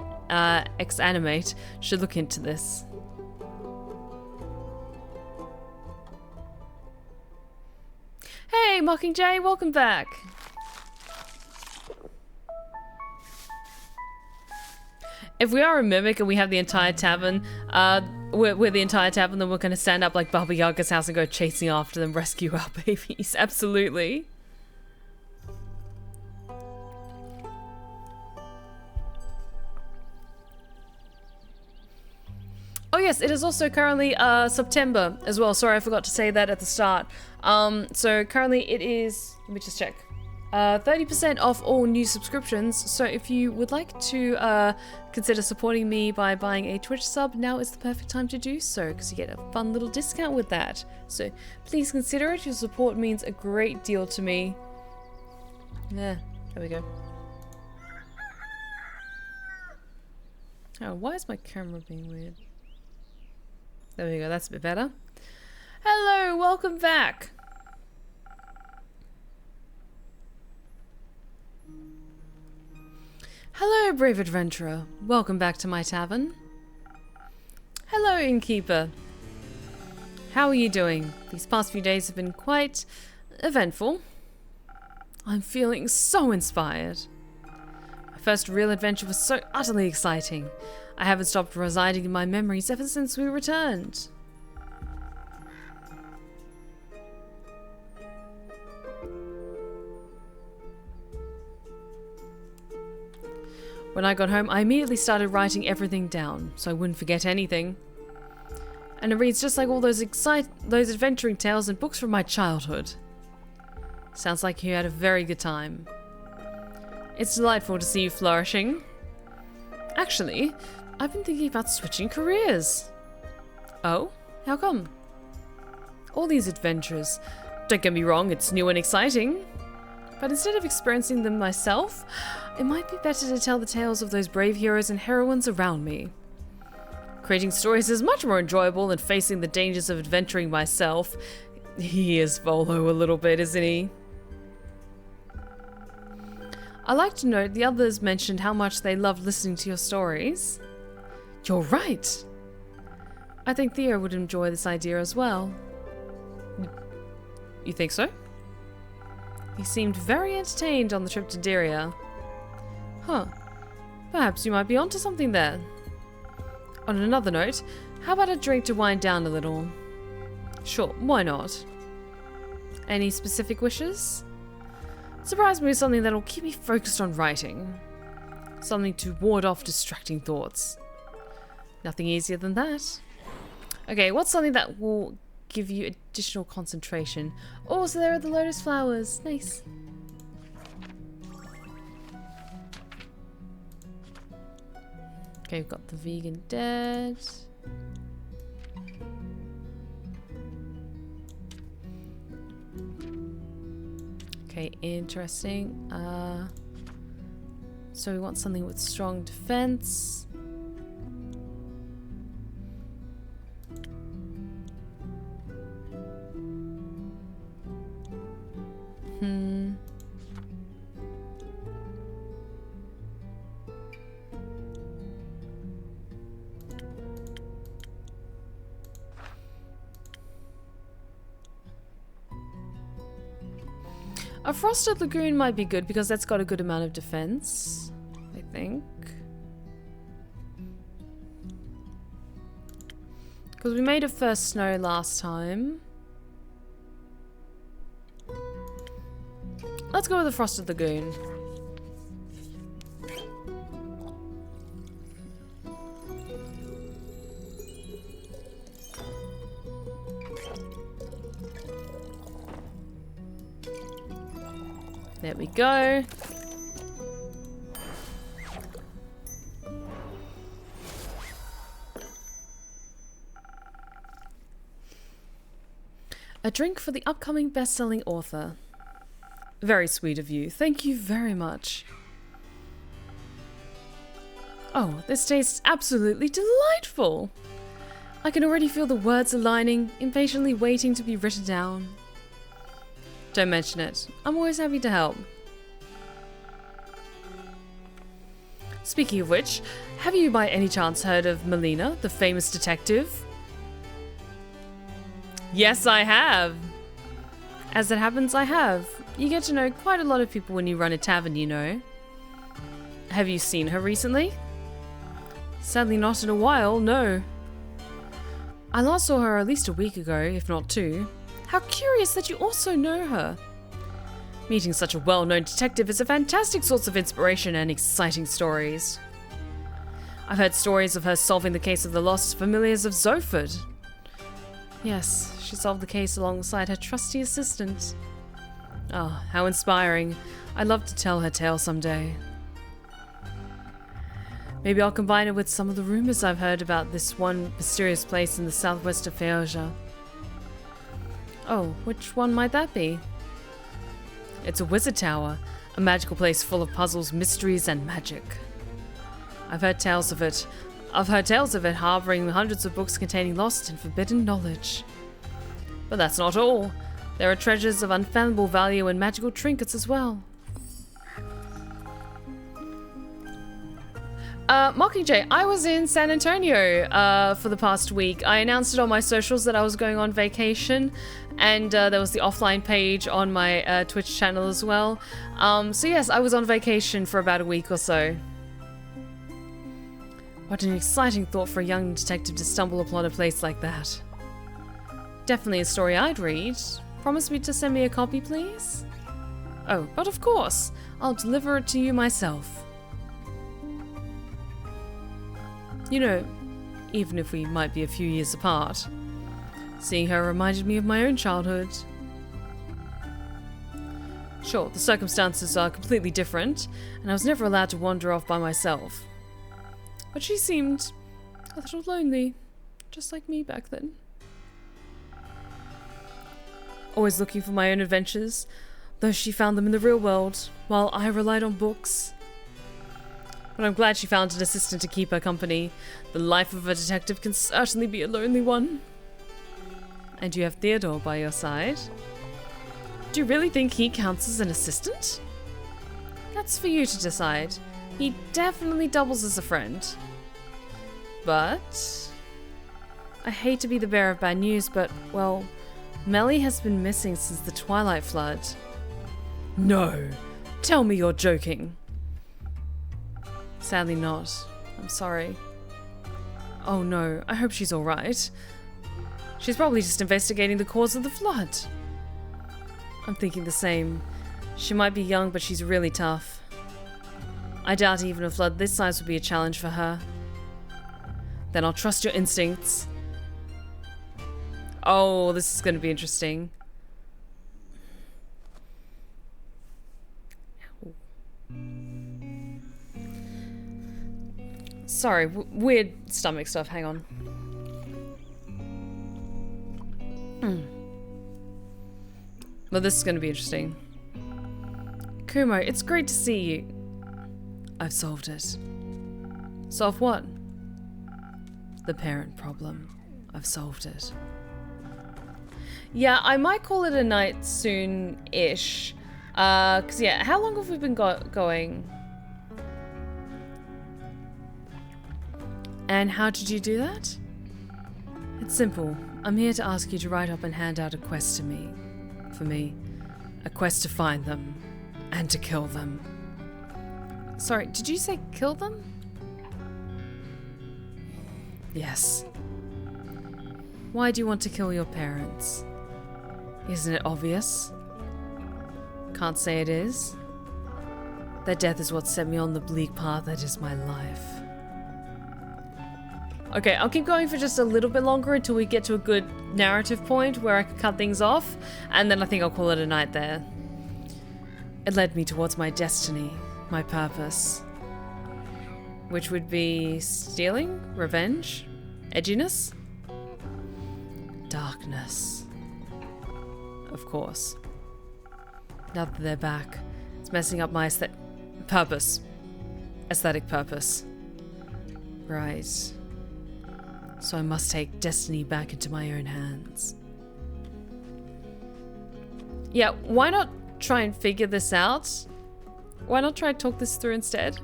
ex-animate, should look into this. Hey, Mockingjay, welcome back! If we are a mimic and we have the entire tavern, we're the entire tavern, then we're going to stand up like Baba Yaga's house and go chasing after them, rescue our babies. Absolutely. Oh yes, it is also currently September as well. Sorry, I forgot to say that at the start. So currently it is, let me just check. 30% off all new subscriptions, so if you would like to consider supporting me by buying a Twitch sub, now is the perfect time to do so, because you get a fun little discount with that. So please consider it. Your support means a great deal to me. Yeah, there we go. Oh, why is my camera being weird? There we go, that's a bit better. Hello, welcome back. Hello, brave adventurer. Welcome back to my tavern. Hello, innkeeper. How are you doing? These past few days have been quite eventful. I'm feeling so inspired. My first real adventure was so utterly exciting. I haven't stopped residing in my memories ever since we returned. When I got home, I immediately started writing everything down, so I wouldn't forget anything. And it reads just like all those adventuring tales and books from my childhood. Sounds like you had a very good time. It's delightful to see you flourishing. Actually, I've been thinking about switching careers. Oh? How come? All these adventures. Don't get me wrong, it's new and exciting. But instead of experiencing them myself, it might be better to tell the tales of those brave heroes and heroines around me. Creating stories is much more enjoyable than facing the dangers of adventuring myself. He is Volo a little bit, isn't he? I like to note the others mentioned how much they loved listening to your stories. You're right! I think Theo would enjoy this idea as well. You think so? He seemed very entertained on the trip to Diria. Huh. Perhaps you might be onto something there. On another note, how about a drink to wind down a little? Sure, why not? Any specific wishes? Surprise me with something that'll keep me focused on writing. Something to ward off distracting thoughts. Nothing easier than that. Okay, what's something that will give you additional concentration? Oh, so there are the lotus flowers. Nice. Okay, we've got the vegan dead. Okay, interesting. So we want something with strong defense. A Frosted Lagoon might be good because that's got a good amount of defense, I think. Because we made a first snow last time. Let's go with the Frosted Lagoon. There we go. A drink for the upcoming best-selling author. Very sweet of you. Thank you very much. Oh, this tastes absolutely delightful. I can already feel the words aligning, impatiently waiting to be written down. Don't mention it. I'm always happy to help. Speaking of which, have you by any chance heard of Melina, the famous detective? Yes, I have. As it happens, I have. You get to know quite a lot of people when you run a tavern, you know. Have you seen her recently? Sadly not in a while, no. I last saw her at least a week ago, if not 2. How curious that you also know her. Meeting such a well-known detective is a fantastic source of inspiration and exciting stories. I've heard stories of her solving the case of the lost familiars of Zoford. Yes, she solved the case alongside her trusty assistant. Oh, how inspiring. I'd love to tell her tale someday. Maybe I'll combine it with some of the rumors I've heard about this one mysterious place in the southwest of Feoja. Oh, which one might that be? It's a wizard tower, a magical place full of puzzles, mysteries, and magic. I've heard tales of it harboring hundreds of books containing lost and forbidden knowledge. But that's not all. There are treasures of unfathomable value and magical trinkets as well. Mockingjay, I was in San Antonio for the past week. I announced it on my socials that I was going on vacation, and there was the offline page on my Twitch channel as well. So yes, I was on vacation for about a week or so. What an exciting thought for a young detective to stumble upon a place like that. Definitely a story I'd read. Promise me to send me a copy, please? Oh, but of course. I'll deliver it to you myself. You know, even if we might be a few years apart, seeing her reminded me of my own childhood. Sure, the circumstances are completely different, and I was never allowed to wander off by myself. But she seemed a little lonely, just like me back then. Always looking for my own adventures, though she found them in the real world, while I relied on books. But I'm glad she found an assistant to keep her company. The life of a detective can certainly be a lonely one. And you have Theodore by your side. Do you really think he counts as an assistant? That's for you to decide. He definitely doubles as a friend. But I hate to be the bearer of bad news, but, well, Melli has been missing since the Twilight Flood. No! Tell me you're joking. Sadly not. I'm sorry. Oh no, I hope she's alright. She's probably just investigating the cause of the flood. I'm thinking the same. She might be young, but she's really tough. I doubt even a flood this size would be a challenge for her. Then I'll trust your instincts. Oh, this is going to be interesting. Sorry, weird stomach stuff. Hang on. Well, this is going to be interesting. Kumo, it's great to see you. I've solved it. Solved what? The parent problem. I've solved it. Yeah, I might call it a night soon-ish. Because, yeah, how long have we been going? And how did you do that? It's simple. I'm here to ask you to write up and hand out a quest to me. For me. A quest to find them. And to kill them. Sorry, did you say kill them? Yes. Why do you want to kill your parents? Isn't it obvious? Can't say it is. Their death is what set me on the bleak path that is my life. Okay, I'll keep going for just a little bit longer until we get to a good narrative point where I can cut things off, and then I think I'll call it a night there. It led me towards my destiny, my purpose. Which would be stealing, revenge, edginess, darkness. Of course. Now that they're back, it's messing up my aesthetic purpose. Right. So I must take destiny back into my own hands. Yeah, why not try and figure this out? Why not try and talk this through instead?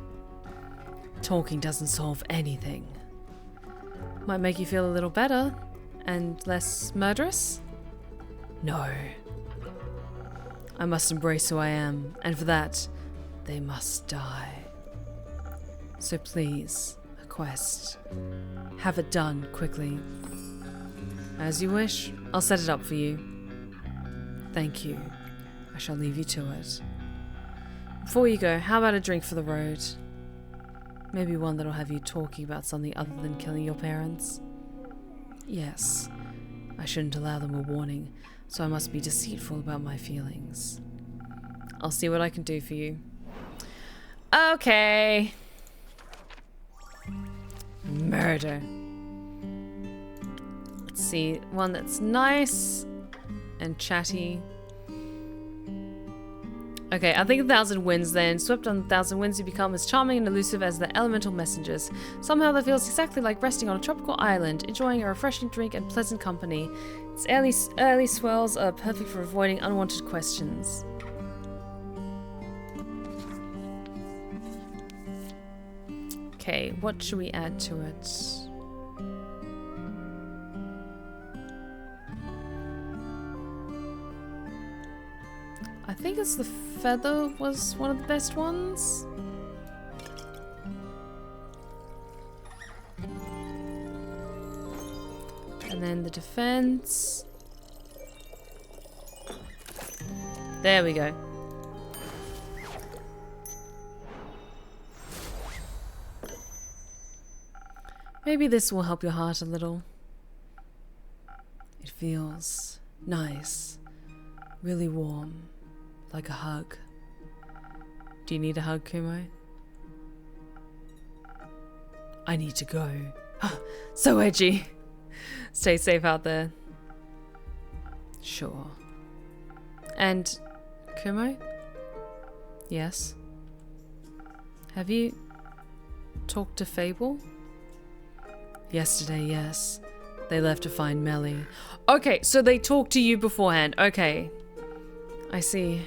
Talking doesn't solve anything. Might make you feel a little better and less murderous? No. I must embrace who I am, and for that, they must die. So please, a quest. Have it done quickly. As you wish, I'll set it up for you. Thank you. I shall leave you to it. Before you go, how about a drink for the road? Maybe one that'll have you talking about something other than killing your parents? Yes. I shouldn't allow them a warning, so I must be deceitful about my feelings. I'll see what I can do for you. Okay. Murder. Let's see, one that's nice and chatty. Okay, I think 1,000 winds then. Swept on 1,000 winds, you become as charming and elusive as the elemental messengers. Somehow that feels exactly like resting on a tropical island, enjoying a refreshing drink and pleasant company. Its early swells are perfect for avoiding unwanted questions. Okay, what should we add to it? I think it's the feather was one of the best ones. And then the defense. There we go. Maybe this will help your heart a little. It feels nice, really warm. Like a hug. Do you need a hug, Kumo? I need to go. So edgy. Stay safe out there. Sure. And Kumo? Yes? Have you talked to Fable? Yesterday, yes. They left to find Melli. Okay, so they talked to you beforehand. Okay. I see.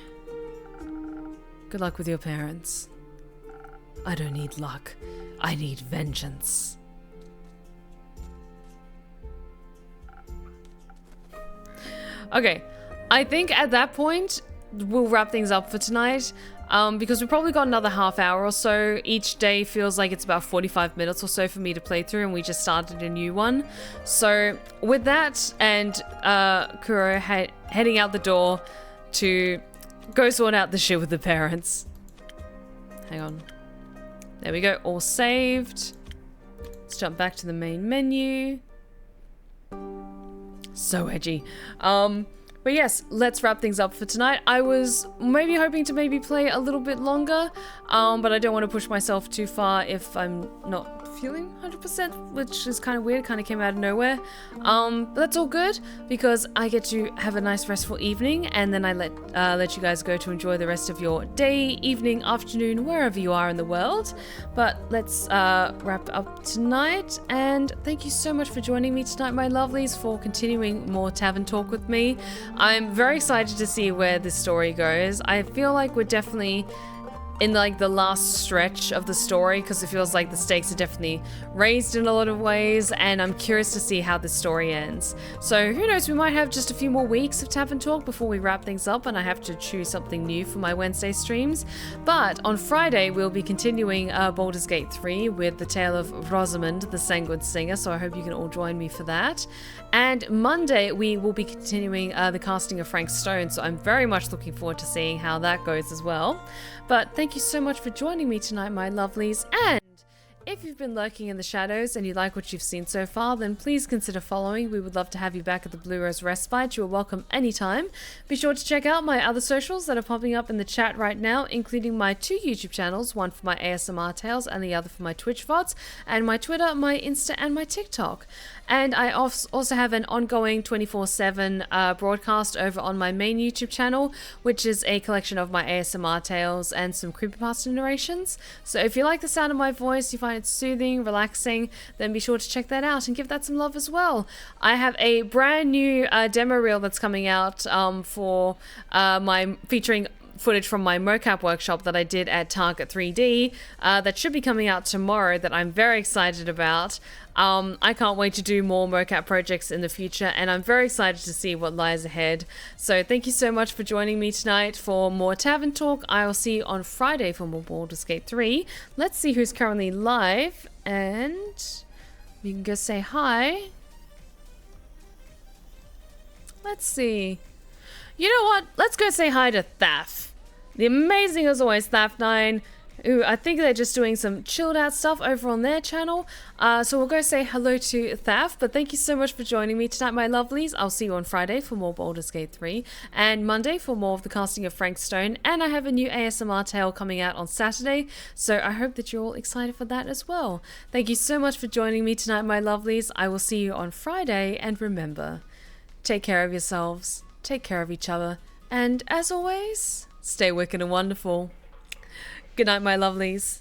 Good luck with your parents. I don't need luck. I need vengeance. Okay, I think at that point, we'll wrap things up for tonight. Because we've probably got another half hour or so. Each day feels like it's about 45 minutes or so for me to play through, and we just started a new one. So with that, and Kuro heading out the door to go sort out the shit with the parents. Hang on. There we go, all saved. Let's jump back to the main menu. So edgy. But yes, let's wrap things up for tonight. I was maybe hoping to maybe play a little bit longer, but I don't want to push myself too far if I'm not feeling 100%, which is kind of weird, kind of came out of nowhere. But that's all good, because I get to have a nice restful evening, and then I let you guys go to enjoy the rest of your day, evening, afternoon, wherever you are in the world. But let's wrap up tonight, and thank you so much for joining me tonight, my lovelies, for continuing more Tavern talk with me. I'm very excited to see where this story goes. I feel like we're definitely in like the last stretch of the story, because it feels like the stakes are definitely raised in a lot of ways, and I'm curious to see how this story ends. So who knows, we might have just a few more weeks of Tavern Talk before we wrap things up and I have to choose something new for my Wednesday streams. But on Friday we'll be continuing Baldur's Gate 3 with the tale of Rosamund the Sanguine Singer, so I hope you can all join me for that. And Monday we will be continuing the casting of Frank Stone, so I'm very much looking forward to seeing how that goes as well. But thank you so much for joining me tonight, my lovelies, and if you've been lurking in the shadows and you like what you've seen so far, then please consider following. We would love to have you back at the Blue Rose Respite. You are welcome anytime. Be sure to check out my other socials that are popping up in the chat right now, including my 2 YouTube channels, one for my ASMR tales and the other for my Twitch VODs, and my Twitter, my Insta, and my TikTok. And I also have an ongoing 24/7 broadcast over on my main YouTube channel, which is a collection of my ASMR tales and some creepypasta narrations. So if you like the sound of my voice, you find it soothing, relaxing, then be sure to check that out and give that some love as well. I have a brand new demo reel that's coming out for my featuring footage from my mocap workshop that I did at Target 3D that should be coming out tomorrow, that I'm very excited about. I can't wait to do more mocap projects in the future, and I'm very excited to see what lies ahead. So thank you so much for joining me tonight for more Tavern Talk. I will see you on Friday for more Baldur's Gate 3. Let's see who's currently live, and we can go say hi. Let's see. You know what? Let's go say hi to Thaf. The amazing as always Thaf9, who I think they're just doing some chilled out stuff over on their channel. So we'll go say hello to Thaf, but thank you so much for joining me tonight, my lovelies. I'll see you on Friday for more Baldur's Gate 3, and Monday for more of the casting of Frank Stone, and I have a new ASMR tale coming out on Saturday, so I hope that you're all excited for that as well. Thank you so much for joining me tonight, my lovelies. I will see you on Friday, and remember, take care of yourselves, take care of each other, and as always, stay wicked and wonderful. Good night, my lovelies.